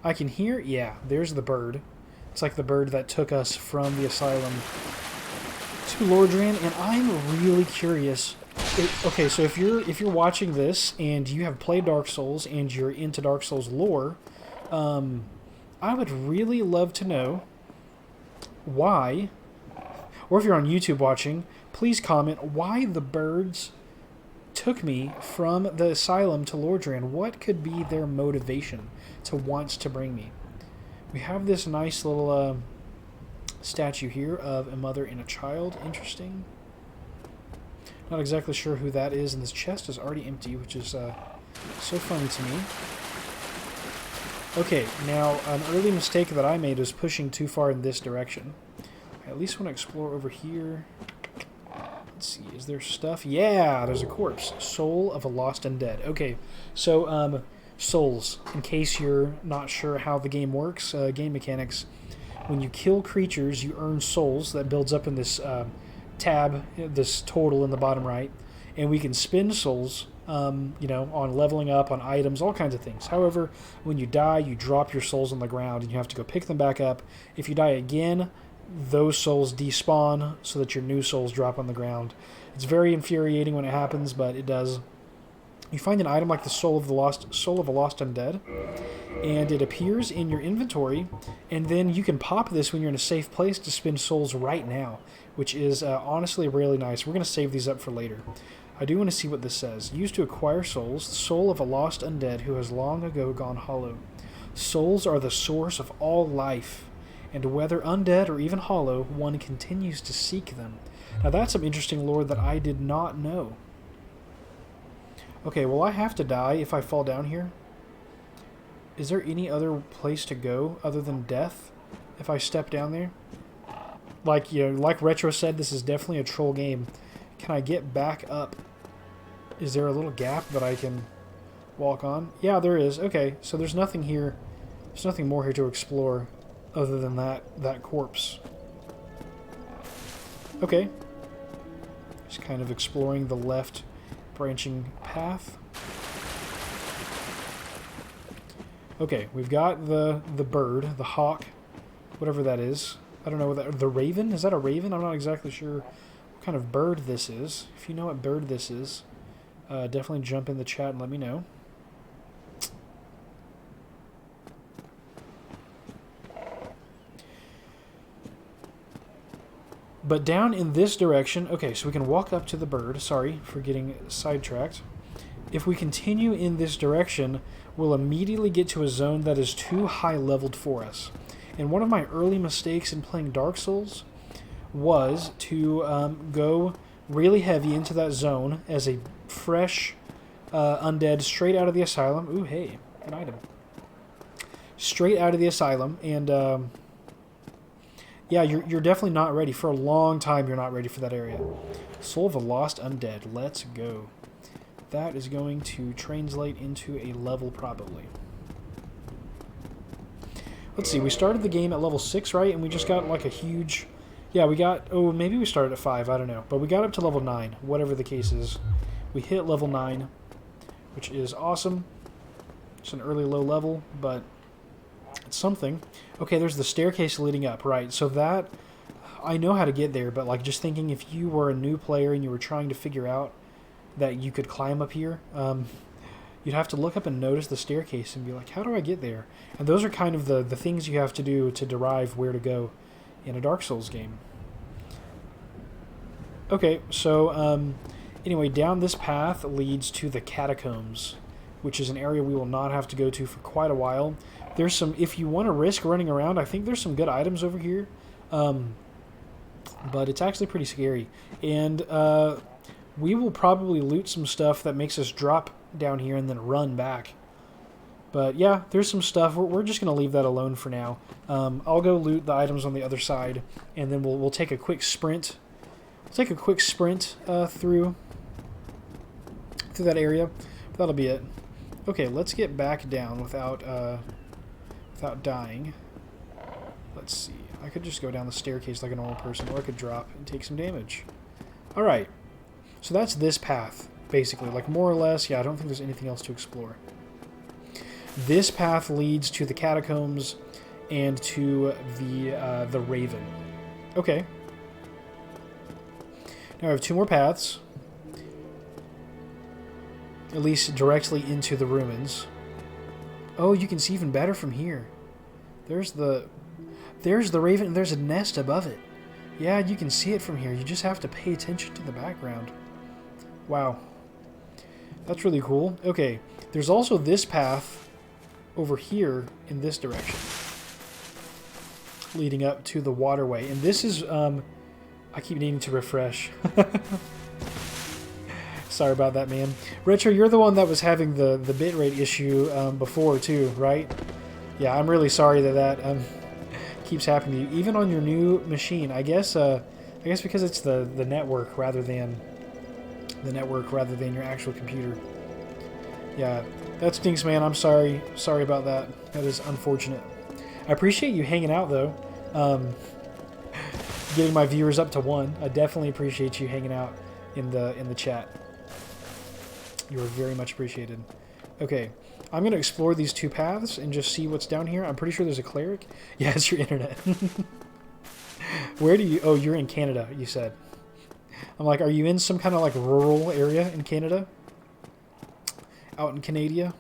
I can hear, yeah, there's the bird. It's like the bird that took us from the asylum to Lordran, and I'm really curious. Okay, so if you're watching this and you have played Dark Souls and you're into Dark Souls lore, I would really love to know why, or if you're on YouTube watching, please comment why the birds took me from the asylum to Lordran. What could be their motivation to want to bring me? We have this nice little statue here of a mother and a child. Interesting. Not exactly sure who that is, and this chest is already empty, which is so funny to me. Okay, now an early mistake that I made was pushing too far in this direction. I at least want to explore over here. Let's see, is there stuff? Yeah, there's a corpse. Soul of a lost undead. Okay, so souls, in case you're not sure how the game works, game mechanics. When you kill creatures, you earn souls. That builds up in this tab, this total in the bottom right, and we can spend souls, you know, on leveling up, on items, all kinds of things. However, when you die, you drop your souls on the ground, and you have to go pick them back up. If you die again, those souls despawn so that your new souls drop on the ground. It's very infuriating when it happens, but it does. You find an item like the soul of a lost undead, and it appears in your inventory, and then you can pop this when you're in a safe place to spend souls right now, which is honestly really nice. We're going to save these up for later. I do want to see what this says. Used to acquire souls, the soul of a lost undead who has long ago gone hollow. Souls are the source of all life, and whether undead or even hollow, one continues to seek them. Now that's some interesting lore that I did not know. Okay, will I have to die if I fall down here? Is there any other place to go other than death? if I step down there. Like, you know, like Retro said, this is definitely a troll game. Can I get back up? Is there a little gap that I can walk on? Yeah, there is. Okay, so there's nothing here. There's nothing more here to explore other than that corpse. Okay. Just kind of exploring the left branching path. Okay, we've got the bird, the hawk, whatever that is. I don't know what that... The raven? Is that a raven? I'm not exactly sure what kind of bird this is. If you know what bird this is, definitely jump in the chat and let me know. But down in this direction... Okay, so we can walk up to the bird. Sorry for getting sidetracked. If we continue in this direction, we'll immediately get to a zone that is too high leveled for us. And one of my early mistakes in playing Dark Souls was to go really heavy into that zone as a fresh undead straight out of the asylum. Ooh, hey, an item. Straight out of the asylum, and yeah, you're definitely not ready. For a long time, you're not ready for that area. Soul of a Lost Undead. Let's go. That is going to translate into a level, probably. Let's see, we started the game at level 6, right? And we just got like a huge... Yeah, we got... Oh, maybe we started at 5, I don't know. But we got up to level 9, whatever the case is. We hit level 9, which is awesome. It's an early low level, but it's something. Okay, there's the staircase leading up, right? So that... I know how to get there, but like just thinking if you were a new player and you were trying to figure out that you could climb up here... you'd have to look up and notice the staircase and be like, how do I get there? And those are kind of the things you have to do to derive where to go in a Dark Souls game. Okay, so anyway, down this path leads to the catacombs, which is an area we will not have to go to for quite a while. There's some, if you want to risk running around, I think there's some good items over here, but it's actually pretty scary. And we will probably loot some stuff that makes us drop down here and then run back. But yeah, there's some stuff. We're just going to leave that alone for now. I'll go loot the items on the other side, and then we'll take a quick sprint. We'll take a quick sprint through that area. But that'll be it. Okay, let's get back down without dying. Let's see. I could just go down the staircase like a normal person, or I could drop and take some damage. All right. So that's this path, basically. Like, more or less, yeah, I don't think there's anything else to explore. This path leads to the catacombs and to the Raven. Okay. Now I have 2 more paths. At least directly into the ruins. Oh, you can see even better from here. There's the Raven, and there's a nest above it. Yeah, you can see it from here. You just have to pay attention to the background. Wow. That's really cool. Okay, there's also this path over here in this direction, leading up to the waterway. And this is, I keep needing to refresh. Sorry about that, man. Retro, you're the one that was having the bitrate issue before too, right? Yeah, I'm really sorry that keeps happening to you, even on your new machine. I guess because it's the network rather than your actual computer. Yeah, that stinks, man. I'm sorry. Sorry about that. That is unfortunate. I appreciate you hanging out, though. Getting my viewers up to 1. I definitely appreciate you hanging out in the chat. You are very much appreciated. Okay, I'm going to explore these 2 paths and just see what's down here. I'm pretty sure there's a cleric. Yeah, it's your internet. Where do you... Oh, you're in Canada, you said. I'm like, are you in some kind of like rural area in Canada? Out in Canada?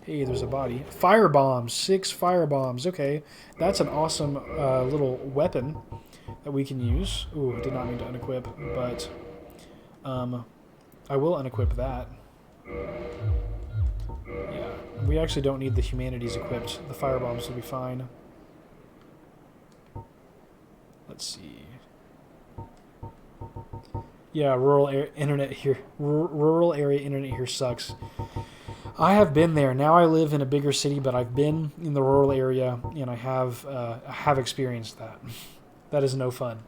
Hey, there's a body. Fire bombs. 6 fire bombs. Okay, that's an awesome little weapon that we can use. Ooh, did not mean to unequip, but I will unequip that. Yeah, we actually don't need the humanities equipped. The fire bombs will be fine. Let's see. Yeah, rural area internet here sucks. I have been there. Now I live in a bigger city, but I've been in the rural area, and I have experienced that. That is no fun.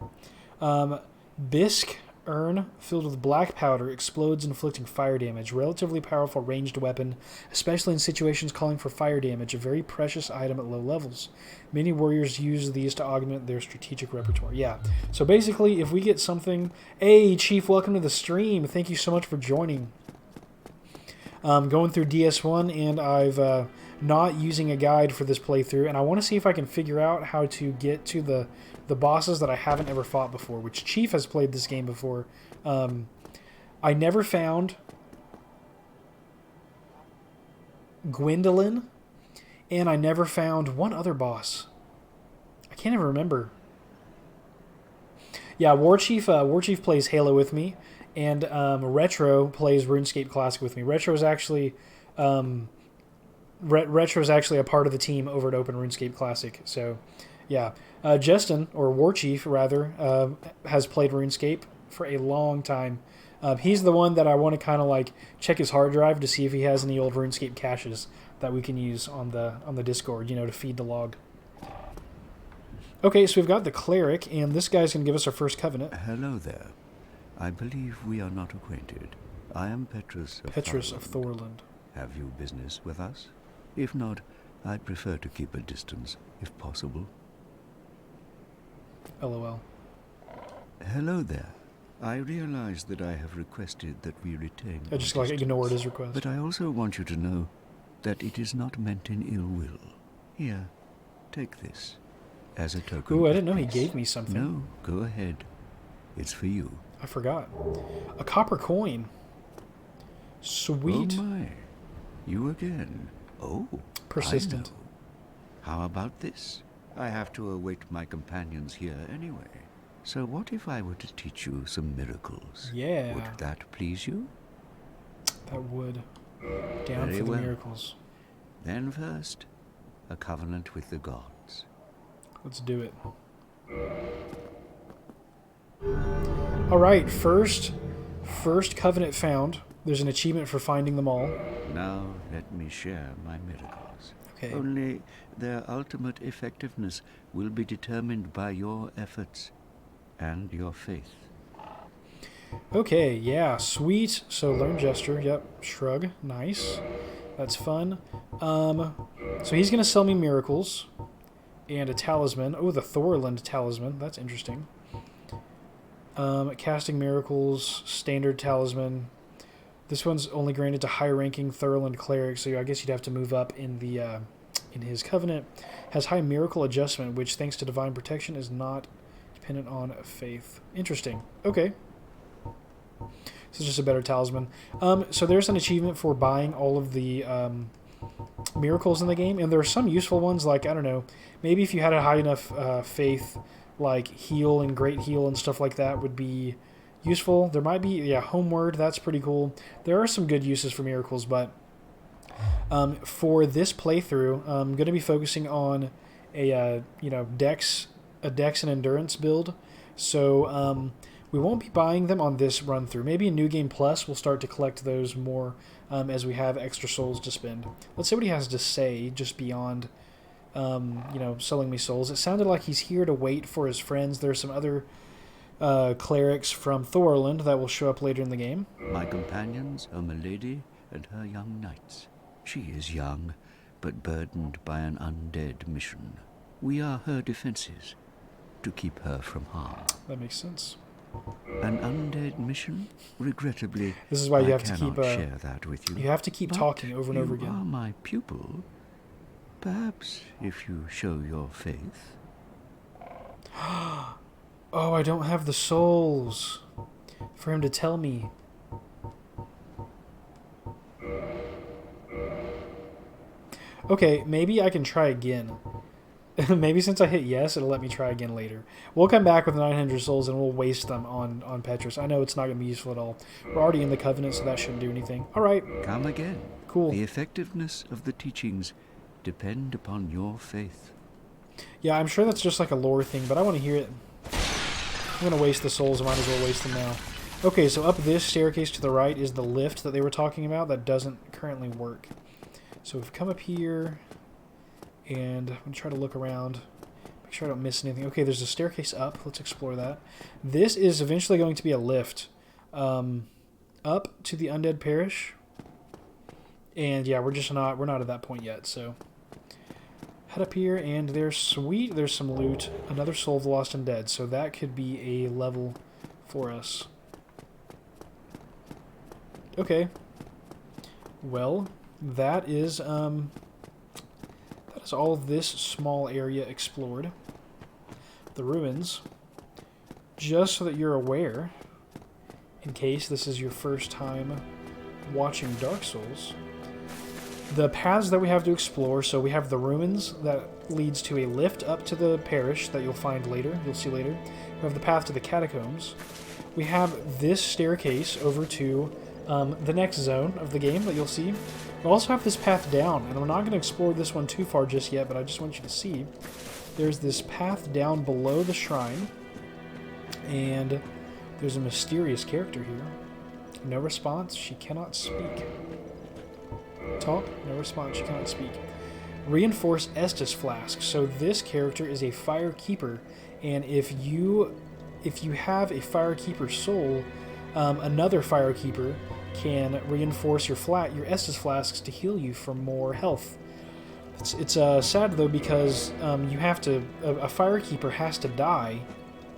Bisque urn filled with black powder explodes, inflicting fire damage. Relatively powerful ranged weapon, especially in situations calling for fire damage. A very precious item at low levels. Many warriors use these to augment their strategic repertoire. Yeah. So basically, if we get something... Hey, Chief, welcome to the stream. Thank you so much for joining. Going through DS1, and I've not using a guide for this playthrough, and I want to see if I can figure out how to get to the bosses that I haven't ever fought before, which Chief has played this game before. I never found Gwendolyn, and I never found one other boss. I can't even remember. Yeah, War Chief plays Halo with me, and Retro plays RuneScape Classic with me. Retro's actually a part of the team over at Open RuneScape Classic. So, yeah. Justin, or War Chief, rather, has played RuneScape for a long time. He's the one that I want to kind of like check his hard drive to see if he has any old RuneScape caches that we can use on the Discord, to feed the log. Okay, so we've got the Cleric, and this guy's going to give us our first covenant. Hello there. I believe we are not acquainted. I am Petrus of Thorland. Have you business with us? If not, I'd prefer to keep a distance, if possible. LOL. Hello there. I realize that I have requested that we retain I just ignored his request. But I also want you to know that it is not meant in ill will. Here, take this as a token. Ooh, I didn't know he gave me something. No, go ahead. It's for you. I forgot. A copper coin. Sweet. Oh my. You again. Oh. Persistent. How about this? I have to await my companions here anyway. So what if I were to teach you some miracles? Yeah. Would that please you? That would. Down Very for the well. miracles. Then first, a covenant with the gods. Let's do it. Alright, first covenant found. There's an achievement for finding them all. Now let me share my miracles. Okay. Only their ultimate effectiveness will be determined by your efforts and your faith. Okay, yeah, sweet. So learn gesture, yep. Shrug, nice. That's fun. So he's gonna sell me miracles and a talisman. Oh, the Thorland talisman. That's interesting. Casting miracles, standard talisman. This one's only granted to high-ranking Thorland clerics, so I guess you'd have to move up in the in his covenant. Has high miracle adjustment, which thanks to divine protection is not dependent on faith. Interesting. Okay. This is just a better talisman. So there's an achievement for buying all of the miracles in the game, and there are some useful ones, like, I don't know, maybe if you had a high enough faith, like heal and great heal and stuff like that would be useful. There might be, yeah, homeward, that's pretty cool. There are some good uses for miracles, but for this playthrough, I'm going to be focusing on a dex and endurance build. So we won't be buying them on this run through. Maybe in New Game Plus we'll start to collect those more as we have extra souls to spend. Let's see what he has to say just beyond selling me souls. It sounded like he's here to wait for his friends. There's some other clerics from Thorland that will show up later in the game. My companions are Milady and her young knights. She is young, but burdened by an undead mission. We are her defenses, to keep her from harm. That makes sense. An undead mission? Regrettably, this is why you have to keep share that with you. You have to keep talking over and over again. You are my pupil. Perhaps if you show your faith. Oh, I don't have the souls for him to tell me. Okay, maybe I can try again. Maybe since I hit yes, it'll let me try again later. We'll come back with 900 souls and we'll waste them on Petrus. I know it's not going to be useful at all. We're already in the Covenant, so that shouldn't do anything. All right. Come again. Cool. The effectiveness of the teachings depend upon your faith. Yeah, I'm sure that's just like a lore thing, but I want to hear it. I'm going to waste the souls. I might as well waste them now. Okay, so up this staircase to the right is the lift that they were talking about that doesn't currently work. So we've come up here, and I'm going to try to look around, make sure I don't miss anything. Okay, there's a staircase up. Let's explore that. This is eventually going to be a lift up to the Undead Parish. And yeah, we're not at that point yet, so head up here, and there's some loot, another Soul of the Lost Undead, so that could be a level for us. Okay. Well, that is all of this small area explored. The ruins, just so that you're aware, in case this is your first time watching Dark Souls, the paths that we have to explore. So we have the ruins that leads to a lift up to the parish that you'll find later. You'll see later. We have the path to the catacombs. We have this staircase over to the next zone of the game that you'll see. We also have this path down, and I'm not going to explore this one too far just yet, but I just want you to see. There's this path down below the shrine, and there's a mysterious character here. No response. She cannot speak. Talk. No response. She cannot speak. Reinforced Estus Flask. So this character is a Fire Keeper, and if you have a Fire Keeper soul, another Fire Keeper can reinforce your Estus Flasks to heal you for more health. It's sad though, because you have to a Fire Keeper has to die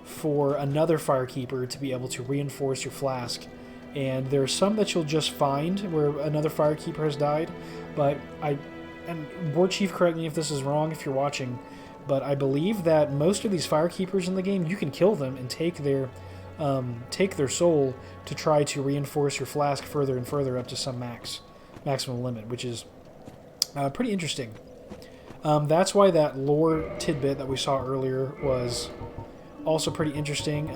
for another Fire Keeper to be able to reinforce your flask. And there are some that you'll just find where another Fire Keeper has died, but and War Chief, correct me if this is wrong if you're watching, but I believe that most of these Fire Keepers in the game, you can kill them and take their soul to try to reinforce your flask further and further up to some maximum limit, which is pretty interesting. That's why that lore tidbit that we saw earlier was also pretty interesting.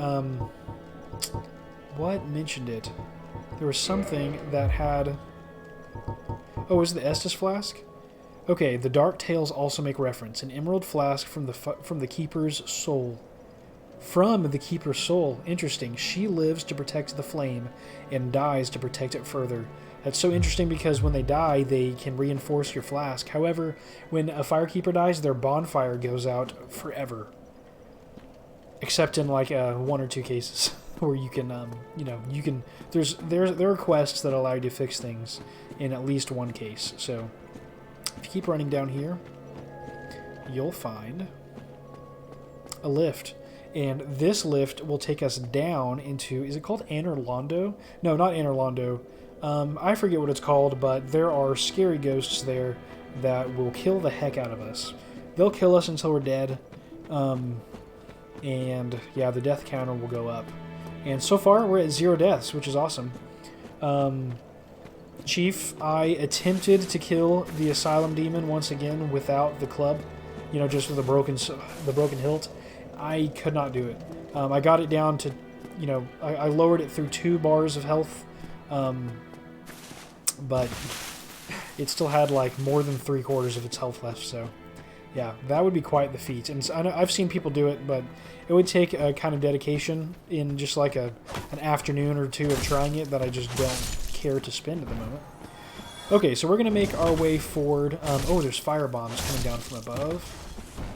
What mentioned it? There was something that had... Oh, is it the Estus Flask? Okay, the Dark Tales also make reference. An emerald flask from the Keeper's soul. From the Keeper's soul. Interesting. She lives to protect the flame and dies to protect it further. That's so interesting because when they die, they can reinforce your flask. However, when a Firekeeper dies, their bonfire goes out forever. Except in like 1 or 2 cases where you can, there are quests that allow you to fix things in at least one case. So if you keep running down here, you'll find a lift. And this lift will take us down into, is it called Anor Londo? No, not Anor Londo. I forget what it's called, but there are scary ghosts there that will kill the heck out of us. They'll kill us until we're dead. And yeah, the death counter will go up. And so far, we're at 0 deaths, which is awesome. Chief, I attempted to kill the Asylum Demon once again without the club. Just with the broken hilt. I could not do it. I got it down to, I lowered it through 2 bars of health. But it still had like more than 3/4 of its health left, so yeah, that would be quite the feat. And I know I've seen people do it, but it would take a kind of dedication in just like an afternoon or 2 of trying it that I just don't care to spend at the moment. Okay, so we're going to make our way forward. Oh, there's fire bombs coming down from above,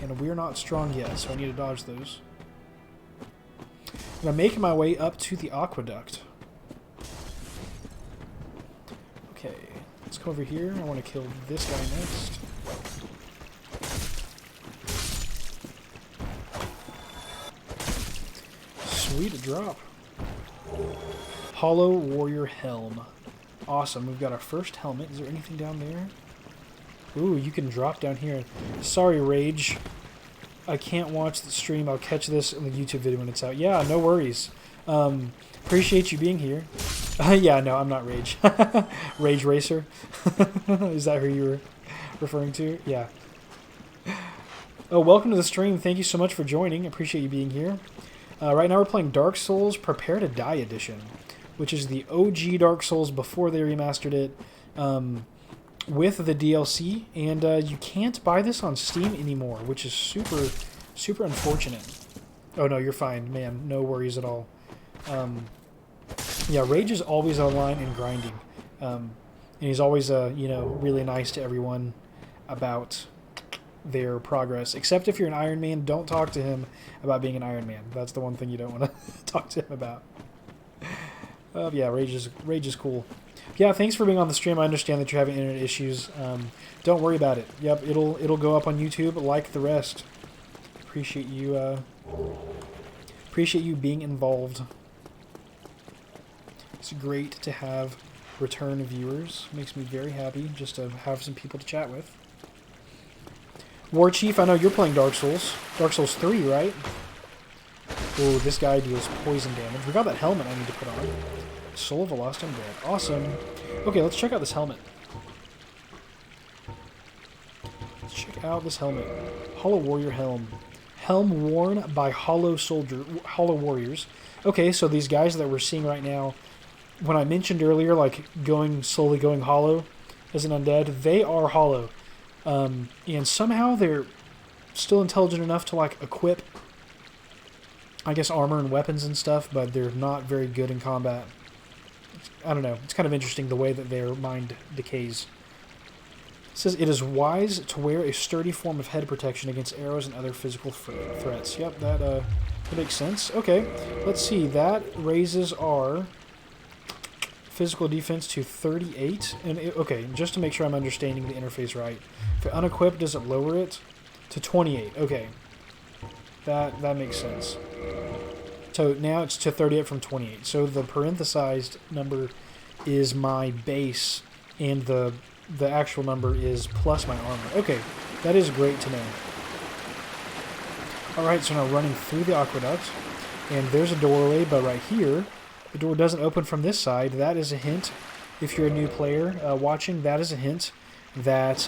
and we're not strong yet, so I need to dodge those. I'm going to make my way up to the aqueduct. Okay, let's go over here. I want to kill this guy next. Sweet drop. Hollow Warrior Helm. Awesome, we've got our first helmet. Is there anything down there? Ooh, you can drop down here. Sorry, Rage. I can't watch the stream. I'll catch this in the YouTube video when it's out. Yeah, no worries. Appreciate you being here. Yeah, no, I'm not Rage. Rage Racer. Is that who you were referring to? Yeah. Oh, welcome to the stream. Thank you so much for joining. Appreciate you being here. Right now we're playing Dark Souls Prepare to Die Edition, which is the OG Dark Souls before they remastered it with the DLC. And you can't buy this on Steam anymore, which is super, super unfortunate. Oh, no, you're fine, man. No worries at all. Yeah, Rage is always online and grinding. and he's always you know, really nice to everyone about their progress. Except if you're an Iron Man, don't talk to him about being an Iron Man. That's the one thing you don't want to talk to him about. Yeah, Rage is cool. Yeah, thanks for being on the stream. I understand that you're having internet issues. Don't worry about it. Yep, it'll go up on YouTube like the rest. Appreciate you being involved. It's great to have return viewers. Makes me very happy just to have some people to chat with. War Chief, I know you're playing Dark Souls. Dark Souls 3, right? Oh, this guy deals poison damage. We got that helmet I need to put on. Soul of a Lost Undead. Awesome. Okay, let's check out this helmet. Let's check out this helmet. Hollow Warrior Helm. Helm worn by Hollow Warriors. Okay, so these guys that we're seeing right now, when I mentioned earlier, like slowly going hollow as an undead, they are hollow. And somehow they're still intelligent enough to like equip, I guess, armor and weapons and stuff, but they're not very good in combat. I don't know. It's kind of interesting the way that their mind decays. It says, it is wise to wear a sturdy form of head protection against arrows and other physical threats. Yep, that makes sense. Okay, let's see. That raises our physical defense to 38. And okay, just to make sure I'm understanding the interface right. If it unequipped, does it lower it to 28? Okay, that makes sense. So now it's to 38 from 28. So the parenthesized number is my base, and the actual number is plus my armor. Okay, that is great to know. Alright, so now running through the aqueduct, and there's a doorway, but right here, the door doesn't open from this side. That is a hint. If you're a new player watching, that is a hint that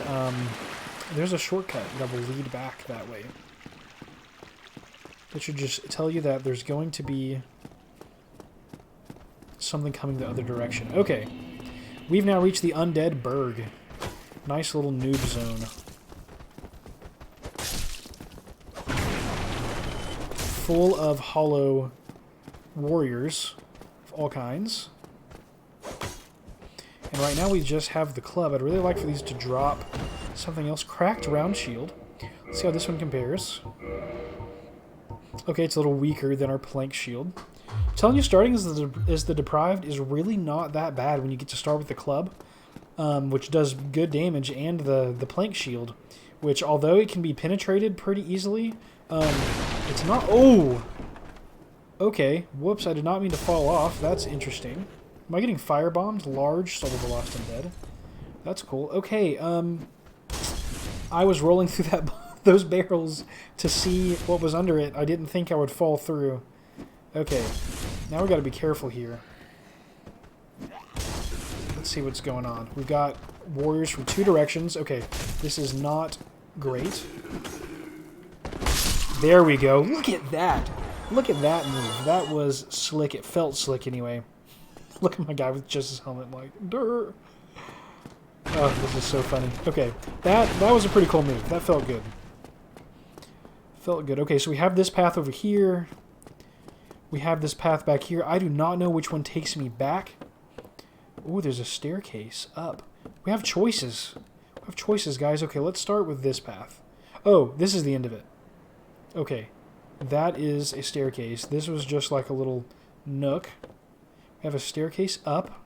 there's a shortcut that will lead back that way. That should just tell you that there's going to be something coming the other direction. Okay, we've now reached the Undead Berg. Nice little noob zone. Full of hollow warriors of all kinds. And right now we just have the club. I'd really like for these to drop something else. Cracked round shield. Let's see how this one compares. Okay, it's a little weaker than our plank shield. I'm telling you, starting as the deprived is really not that bad when you get to start with the club, which does good damage, and the plank shield, which although it can be penetrated pretty easily, it's not. Oh, okay. Whoops! I did not mean to fall off. That's interesting. Am I getting firebombed? Large Soul of the Lost Undead. That's cool. Okay. I was rolling through those barrels to see what was under it. I didn't think I would fall through. Okay, now we got to be careful here. Let's see what's going on. We've got warriors from two directions. Okay, this is not great. There we go. Look at that. Look at that move. That was slick. It felt slick anyway. Look at my guy with just his helmet like, durr. Oh, this is so funny. Okay, that was a pretty cool move. That felt good. Felt good. Okay, so we have this path over here. We have this path back here. I do not know which one takes me back. Ooh, there's a staircase up. We have choices. We have choices, guys. Okay, let's start with this path. Oh, this is the end of it. Okay, that is a staircase. This was just like a little nook. We have a staircase up.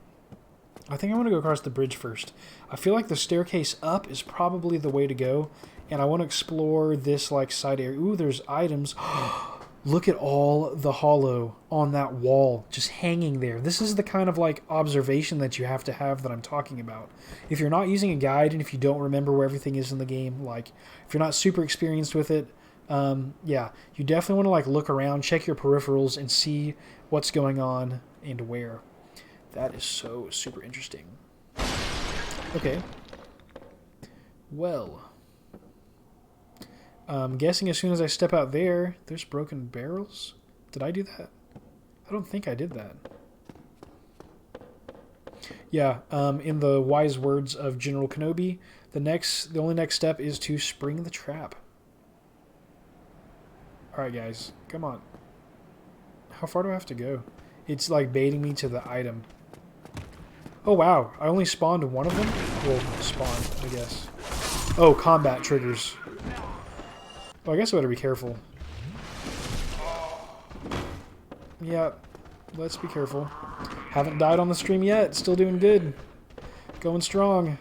I think I want to go across the bridge first. I feel like the staircase up is probably the way to go, and I want to explore this like side area. Ooh, there's items. Look at all the hollow on that wall just hanging there. This is the kind of like observation that you have that I'm talking about. If you're not using a guide and if you don't remember where everything is in the game, like if you're not super experienced with it, yeah, you definitely want to like look around, check your peripherals, and see what's going on and where. That is so super interesting. Okay. Well, I'm guessing as soon as I step out there, there's broken barrels. Did I do that? I don't think I did that. Yeah, in the wise words of General Kenobi, the only next step is to spring the trap. Alright guys, come on. How far do I have to go? It's like baiting me to the item. Oh, wow. I only spawned one of them? Well, spawned, I guess. Oh, combat triggers. Oh, I guess I better be careful. Yeah, let's be careful. Haven't died on the stream yet. Still doing good. Going strong.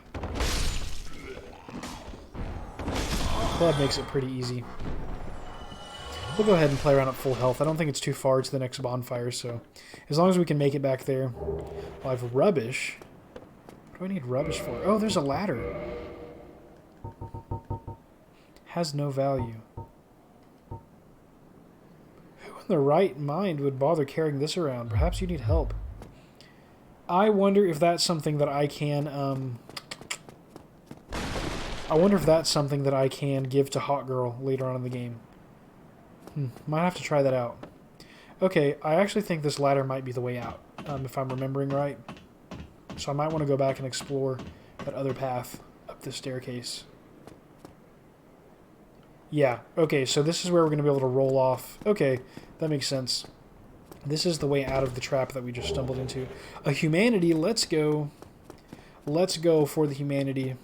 Club makes it pretty easy. We'll go ahead and play around at full health. I don't think it's too far to the next bonfire, so as long as we can make it back there. Well, I have rubbish. What do I need rubbish for? Oh, there's a ladder. Has no value. Who in their right mind would bother carrying this around? Perhaps you need help. I wonder if that's something that I can, I wonder if that's something that I can give to Hot Girl later on in the game. Might have to try that out. Okay, I actually think this ladder might be the way out, if I'm remembering right. So I might want to go back and explore that other path up this staircase. Yeah, okay, so this is where we're going to be able to roll off. Okay, that makes sense. This is the way out of the trap that we just stumbled into. A humanity, let's go. Let's go for the humanity.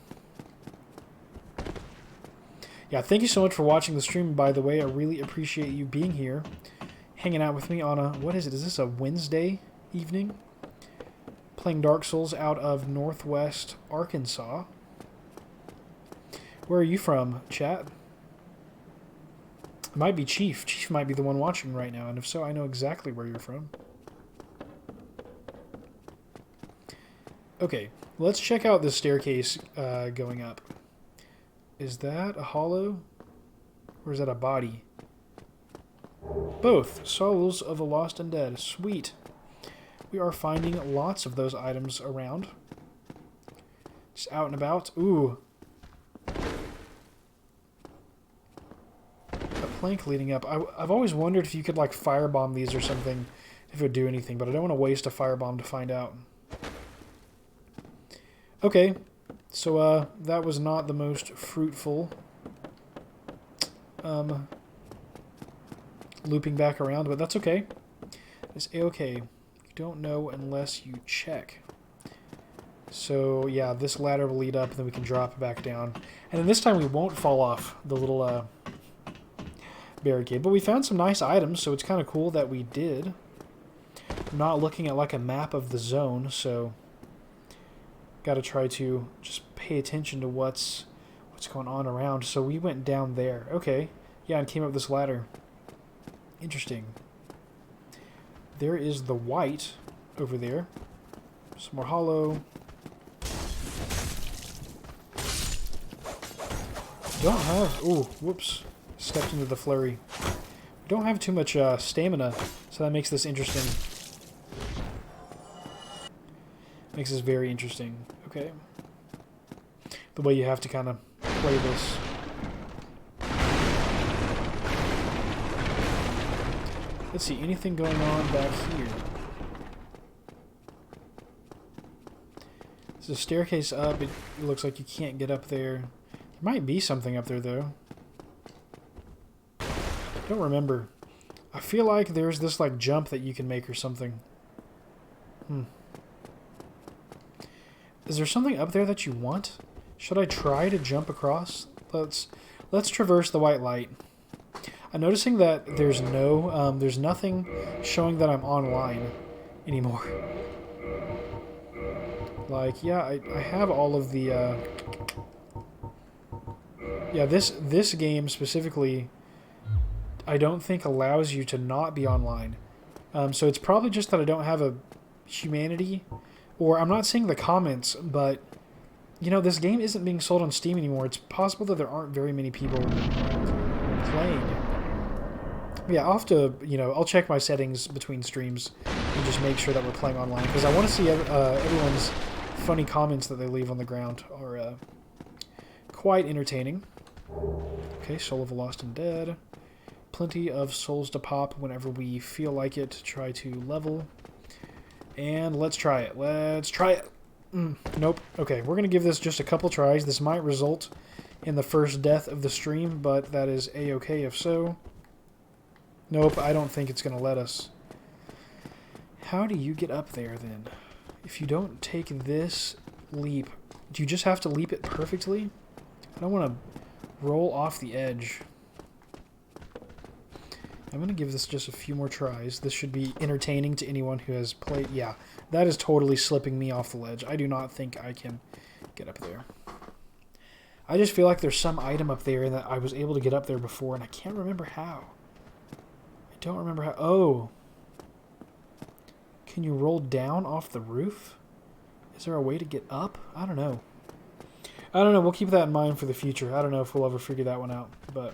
Yeah, thank you so much for watching the stream, by the way. I really appreciate you being here, hanging out with me on a, what is it? Is this a Wednesday evening? Playing Dark Souls out of Northwest Arkansas. Where are you from, chat? It might be Chief. Chief might be the one watching right now, and if so, I know exactly where you're from. Okay, let's check out the staircase going up. Is that a hollow? Or is that a body? Both. Souls of the Lost and Dead. Sweet. We are finding lots of those items around. Just out and about. Ooh. A plank leading up. I've always wondered if you could like firebomb these or something. If it would do anything. But I don't want to waste a firebomb to find out. Okay. So, that was not the most fruitful, looping back around, but that's okay. It's a-okay. You don't know unless you check. So, yeah, this ladder will lead up, and then we can drop back down. And then this time we won't fall off the little, barricade. But we found some nice items, so it's kind of cool that we did. I'm not looking at, like, a map of the zone, so got to try to just pay attention to what's going on around. So we went down there. Okay. Yeah, and came up this ladder. Interesting. There is the white over there. Some more hollow. Don't have... Ooh, whoops. Stepped into the flurry. We don't have too much stamina, so that makes this interesting. Makes this very interesting. Okay. The way you have to kind of play this. Let's see, anything going on back here? There's a staircase up. It looks like you can't get up there. There might be something up there, though. Don't remember. I feel like there's this, like, jump that you can make or something. Is there something up there that you want? Should I try to jump across? Let's traverse the white light. I'm noticing that there's nothing showing that I'm online anymore. Like, yeah, I have all of the, yeah, this game specifically, I don't think allows you to not be online. So it's probably just that I don't have a humanity. Or, I'm not seeing the comments, but, you know, this game isn't being sold on Steam anymore. It's possible that there aren't very many people playing. Yeah, I'll have to, you know, I'll check my settings between streams and just make sure that we're playing online. Because I want to see everyone's funny comments that they leave on the ground are quite entertaining. Okay, Soul of the Lost and Dead. Plenty of souls to pop whenever we feel like it to try to level. And let's try it. Let's try it. Nope. Okay, we're going to give this just a couple tries. This might result in the first death of the stream, but that is a-okay if so. Nope, I don't think it's going to let us. How do you get up there, then? if you don't take this leap, do you just have to leap it perfectly? I don't want to roll off the edge. I'm going to give this just a few more tries. This should be entertaining to anyone who has played. Yeah, that is totally slipping me off the ledge. I do not think I can get up there. I just feel like there's some item up there that I was able to get up there before, and I can't remember how. I don't remember how. Oh. Can you roll down off the roof? Is there a way to get up? I don't know. I don't know. We'll keep that in mind for the future. I don't know if we'll ever figure that one out, but...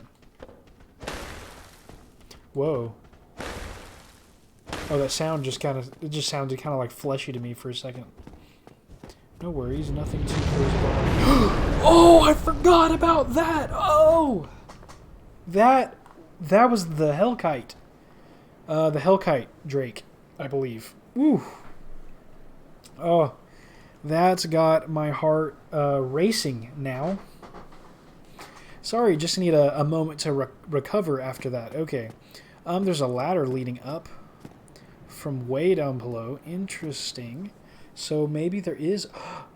Whoa. Oh, that sound just kind of... It just sounded kind of like fleshy to me for a second. No worries. Nothing too crazy about it. Oh, I forgot about that! Oh! That was the Hellkite. The Hellkite Drake, I believe. Ooh. Oh. That's got my heart racing now. Sorry, just need a moment to recover after that. Okay. There's a ladder leading up from way down below. Interesting. So maybe there is...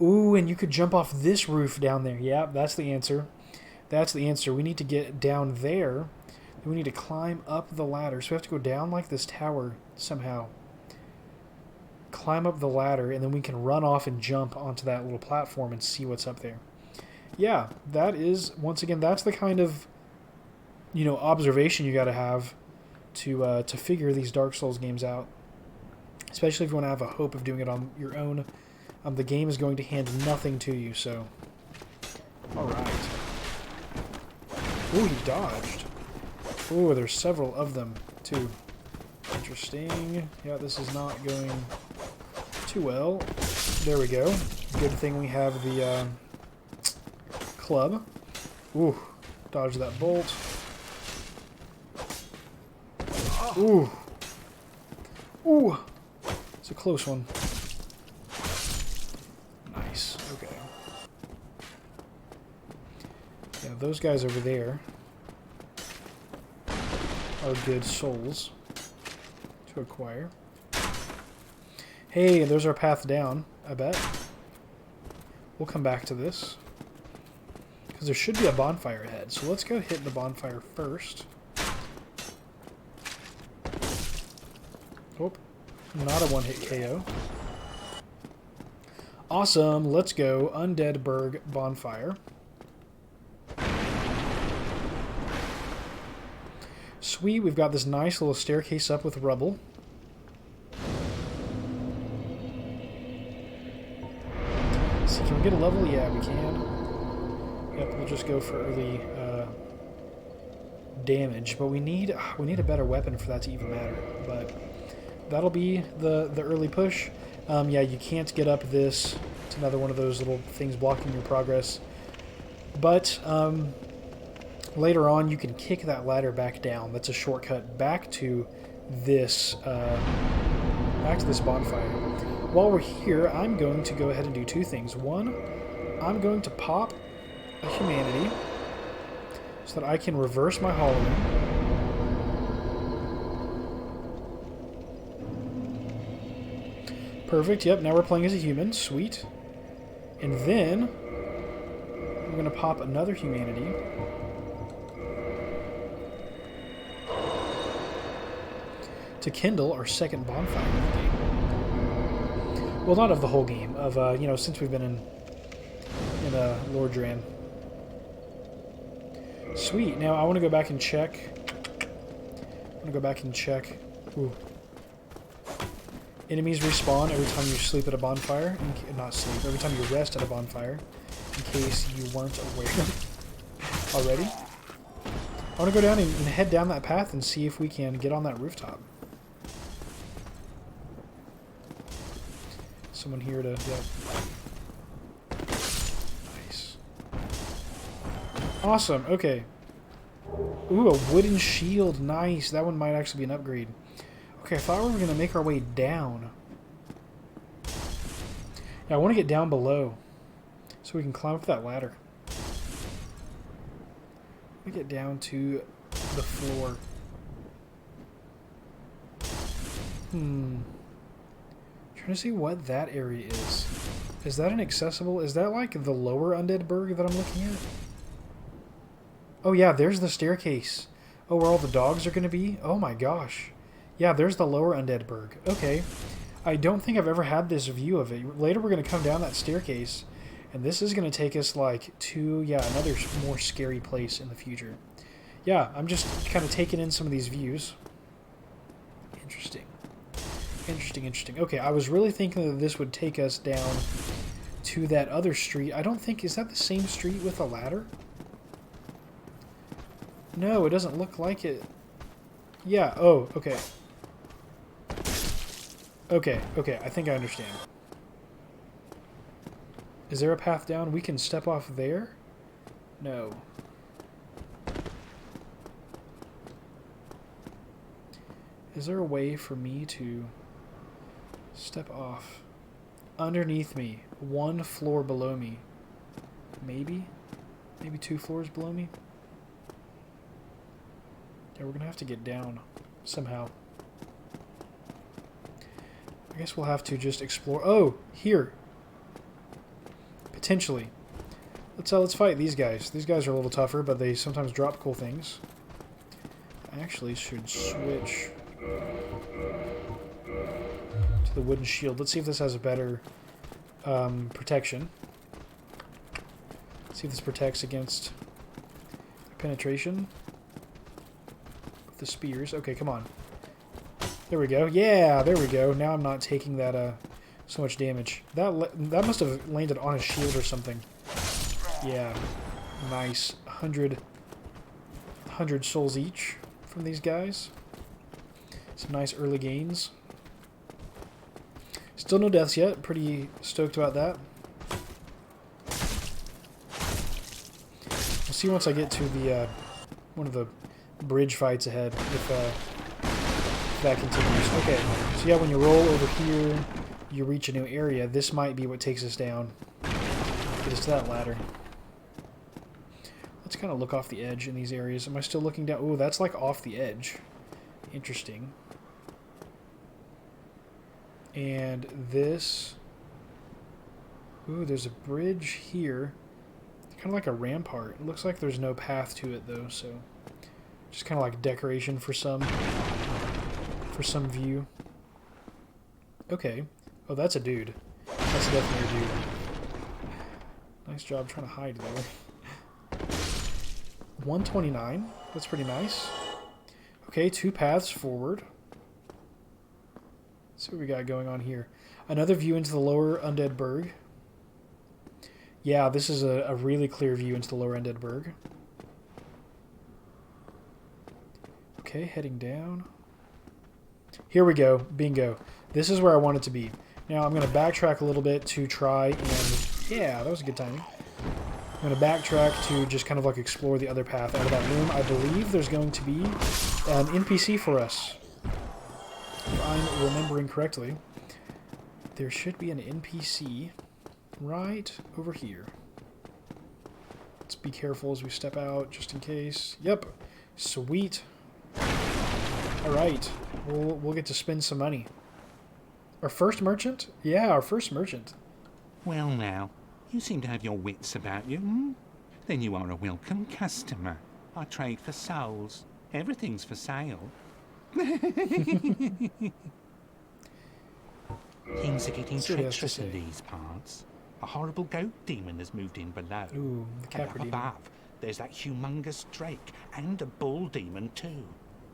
Ooh, and you could jump off this roof down there. Yeah, that's the answer. That's the answer. We need to get down there. Then we need to climb up the ladder. So we have to go down like this tower somehow. Climb up the ladder, and then we can run off and jump onto that little platform and see what's up there. Yeah, that is, once again, that's the kind of, you know, observation you got to have to figure these Dark Souls games out. Especially if you want to have a hope of doing it on your own. The game is going to hand nothing to you, so... Alright. Ooh, he dodged. Ooh, there's several of them, too. Interesting. Yeah, this is not going too well. There we go. Good thing we have the club. Ooh, dodge that bolt. Ooh. Ooh. It's a close one. Nice. Okay. Yeah, those guys over there are good souls to acquire. Hey, there's our path down, I bet. We'll come back to this. Because there should be a bonfire ahead. So let's go hit the bonfire first. Oh, not a one-hit KO. Awesome, let's go. Undead Berg bonfire. Sweet, we've got this nice little staircase up with rubble. So can we get a level? Yeah, we can. Yep, we'll just go for early damage, but we need a better weapon for that to even matter. But that'll be the early push. Yeah, you can't get up this. It's another one of those little things blocking your progress. But later on, you can kick that ladder back down. That's a shortcut back to this bonfire. While we're here, I'm going to go ahead and do two things. One, I'm going to pop a humanity so that I can reverse my hollowing. Perfect. Yep, now we're playing as a human. Sweet. And then I'm going to pop another humanity. To kindle our second bonfire of the game. Well, not of the whole game. Of, you know, since we've been in Lordran. Sweet. Now I want to go back and check. Ooh. Enemies respawn every time you sleep at a bonfire. Not sleep. Every time you rest at a bonfire. In case you weren't aware already. I want to go down and head down that path and see if we can get on that rooftop. Someone here to... Yep. Nice. Awesome. Okay. Ooh, a wooden shield. Nice. That one might actually be an upgrade. Okay, I thought we were going to make our way down. Yeah, I want to get down below so we can climb up that ladder. Let me get down to the floor. Trying trying to see what that area is. Is that inaccessible? Is that like the lower Undead Burg that I'm looking at? Oh yeah, there's the staircase. Oh, where all the dogs are going to be? Oh my gosh. Yeah, there's the lower Undead Burg. Okay. I don't think I've ever had this view of it. Later we're going to come down that staircase, and this is going to take us like to, yeah, another more scary place in the future. Yeah, I'm just kind of taking in some of these views. Interesting. Interesting, interesting. Okay, I was really thinking that this would take us down to that other street. I don't think... Is that the same street with a ladder? No, it doesn't look like it. Yeah, oh, okay. Okay, okay, I think I understand. Is there a path down? We can step off there? No. Is there a way for me to step off underneath me, 1 floor below me? Maybe? Maybe 2 floors below me? Yeah, we're gonna have to get down somehow. I guess we'll have to just explore. Oh, here. Potentially. Let's fight these guys. These guys are a little tougher, but they sometimes drop cool things. I actually should switch to the wooden shield. Let's see if this has a better protection. Let's see if this protects against penetration. The spears. Okay, come on. There we go. Yeah, there we go. Now I'm not taking that so much damage. That must have landed on a shield or something. Yeah. Nice. 100 souls each from these guys. Some nice early gains. Still no deaths yet. Pretty stoked about that. We'll see once I get to the one of the bridge fights ahead if that continues. Okay, so yeah, when you roll over here, you reach a new area. This might be what takes us down. Get us to that ladder. Let's kind of look off the edge in these areas. Am I still looking down? Oh, that's like off the edge. Interesting. And this... Ooh, there's a bridge here. Kind of like a rampart. It looks like there's no path to it, though, so... Just kind of like decoration for some view. Okay. Oh, that's a dude. That's definitely a dude. Nice job trying to hide there. 129. That's pretty nice. Okay, 2 paths forward. Let's see what we got going on here. Another view into the lower Undead Burg. Yeah, this is a really clear view into the lower Undead Burg. Okay, heading down. Here we go. Bingo. This is where I want it to be. Now, I'm going to backtrack a little bit to try and... Yeah, that was a good timing. I'm going to backtrack to just kind of like explore the other path out of that room. I believe there's going to be an NPC for us. If I'm remembering correctly. There should be an NPC right over here. Let's be careful as we step out, just in case. Yep. Sweet. Alright, we'll get to spend some money. Our first merchant? Yeah, our first merchant. Well now, you seem to have your wits about you, hmm? Then you are a welcome customer. I trade for souls. Everything's for sale. Things are getting treacherous in these parts. A horrible goat demon has moved in below. Ooh, the And up Capra demon. above, there's that humongous drake and a bull demon too.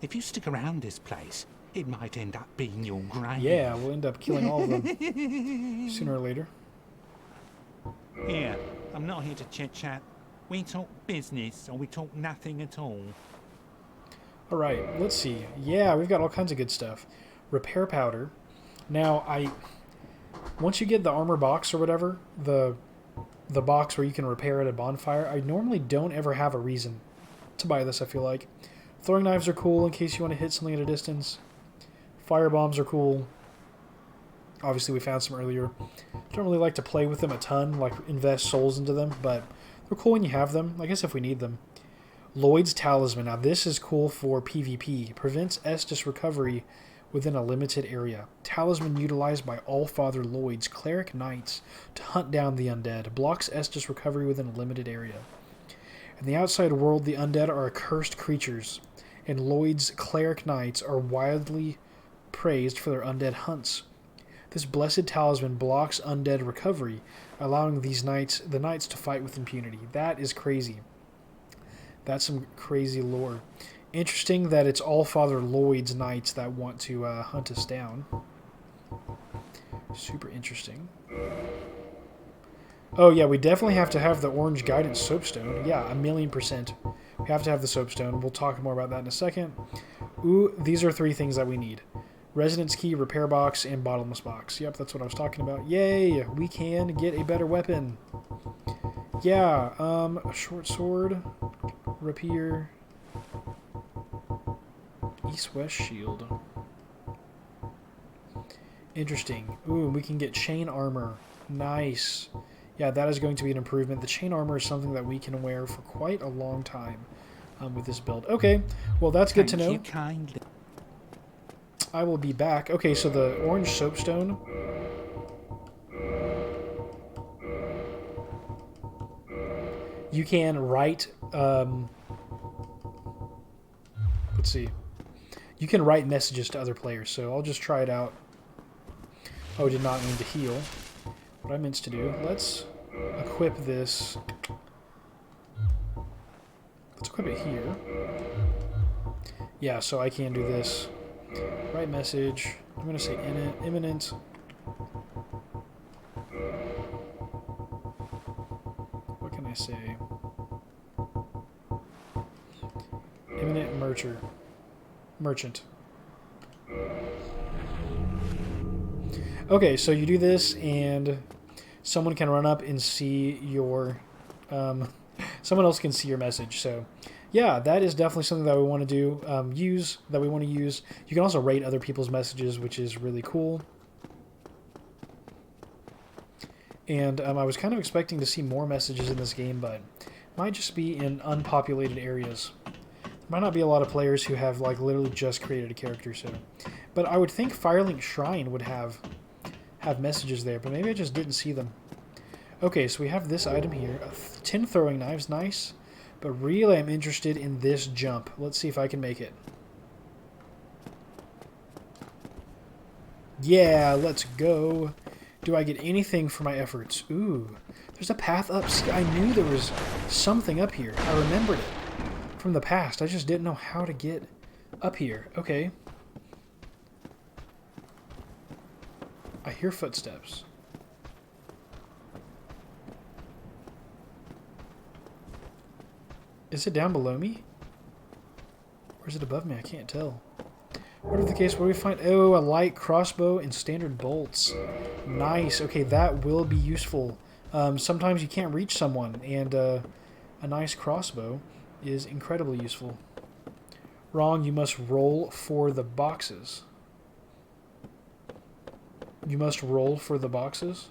If you stick around this place, it might end up being your grave. Yeah, we'll end up killing all of them sooner or later. Here, I'm not here to chit-chat. We talk business or we talk nothing at all. Alright, let's see. Yeah, we've got all kinds of good stuff. Repair powder. Now, once you get the armor box or whatever, the box where you can repair at a bonfire, I normally don't ever have a reason to buy this, I feel like. Throwing knives are cool in case you want to hit something at a distance. Fire bombs are cool. Obviously, we found some earlier. Don't really like to play with them a ton, like invest souls into them, but they're cool when you have them. I guess if we need them. Lloyd's Talisman. Now, this is cool for PvP. Prevents Estus recovery within a limited area. Talisman utilized by Allfather Lloyd's cleric knights to hunt down the undead. Blocks Estus recovery within a limited area. In the outside world, the undead are accursed creatures, and Lloyd's cleric knights are wildly praised for their undead hunts. This blessed talisman blocks undead recovery, allowing the knights to fight with impunity. That is crazy. That's some crazy lore. Interesting that it's Allfather Lloyd's knights that want to hunt us down. Super interesting. Oh yeah, we definitely have to have the orange guidance soapstone. Yeah, 1,000,000%. We have to have the soapstone. We'll talk more about that in a second. Ooh, these are 3 things that we need. Resonance key, repair box, and bottomless box. Yep, that's what I was talking about. Yay! We can get a better weapon. Yeah, a short sword, rapier, east-west shield. Interesting. Ooh, we can get chain armor. Nice. Yeah, that is going to be an improvement. The chain armor is something that we can wear for quite a long time with this build. Okay, well that's good to know. Thank you kindly. I will be back. Okay, so the orange soapstone. You can write... let's see. You can write messages to other players, so I'll just try it out. Oh, did not mean to heal. What I meant to do. Let's equip this. Let's equip it here. Yeah, so I can do this. Write message. I'm going to say imminent. What can I say? Imminent merchant. Okay, so you do this, and someone can run up and see your... someone else can see your message, so... Yeah, that is definitely something that we want to do, use. You can also rate other people's messages, which is really cool. And I was kind of expecting to see more messages in this game, but it might just be in unpopulated areas. There might not be a lot of players who have, like, literally just created a character, so... But I would think Firelink Shrine would have messages there, but maybe I just didn't see them. Okay, so we have this item here. 10 throwing knives, nice. But really I'm interested in this jump. Let's see if I can make it. Yeah, let's go. Do I get anything for my efforts? Ooh, there's a path up. See, I knew there was something up here. I remembered it from the past. I just didn't know how to get up here. Okay. I hear footsteps. Is it down below me? Or is it above me? I can't tell. Whatever the case, what do we find? Oh, a light crossbow and standard bolts. Nice. Okay, that will be useful. Sometimes you can't reach someone, and a nice crossbow is incredibly useful. Wrong, you must roll for the boxes. You must roll for the boxes?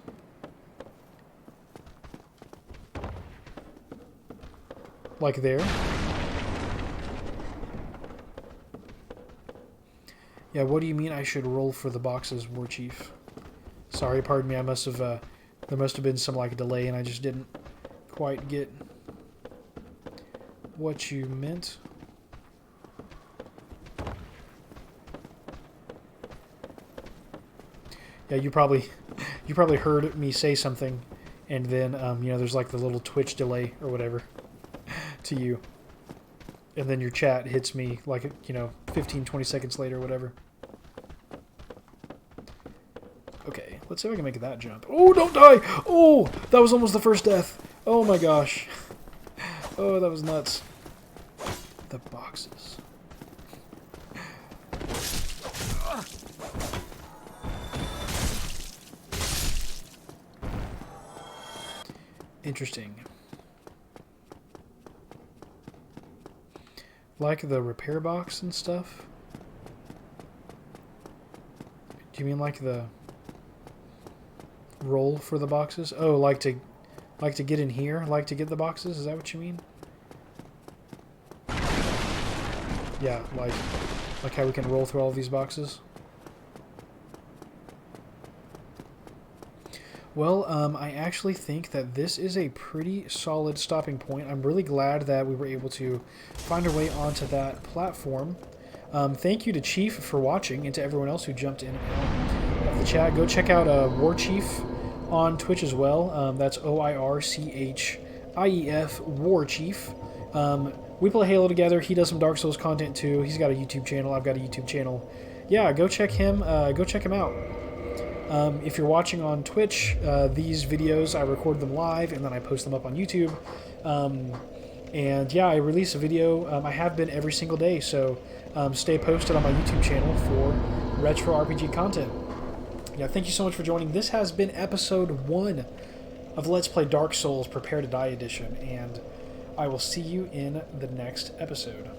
Like there? Yeah, what do you mean I should roll for the boxes, War Chief? Sorry, pardon me, I must have, there must have been some, like, delay and I just didn't quite get what you meant. Yeah, you probably heard me say something, and then, you know, there's like the little Twitch delay or whatever to you. And then your chat hits me like, you know, 15, 20 seconds later or whatever. Okay, let's see if I can make that jump. Oh, don't die! Oh, that was almost the first death. Oh my gosh. Oh, that was nuts. The boxes. Interesting. Like the repair box and stuff? Do you mean like the roll for the boxes? Oh, like to get in here? Like to get the boxes? Is that what you mean? Yeah, like how we can roll through all of these boxes? Well, I actually think that this is a pretty solid stopping point. I'm really glad that we were able to find our way onto that platform. Thank you to Chief for watching, and to everyone else who jumped in and out of the chat. Go check out War Chief on Twitch as well. That's OIRCHIEF War Chief. We play Halo together. He does some Dark Souls content too. He's got a YouTube channel. I've got a YouTube channel. Yeah, go check him. Go check him out. If you're watching on Twitch, these videos, I record them live and then I post them up on YouTube. And yeah, I release a video. I have been every single day, so stay posted on my YouTube channel for retro RPG content. Yeah, thank you so much for joining. This has been episode 1 of Let's Play Dark Souls Prepare to Die edition, and I will see you in the next episode.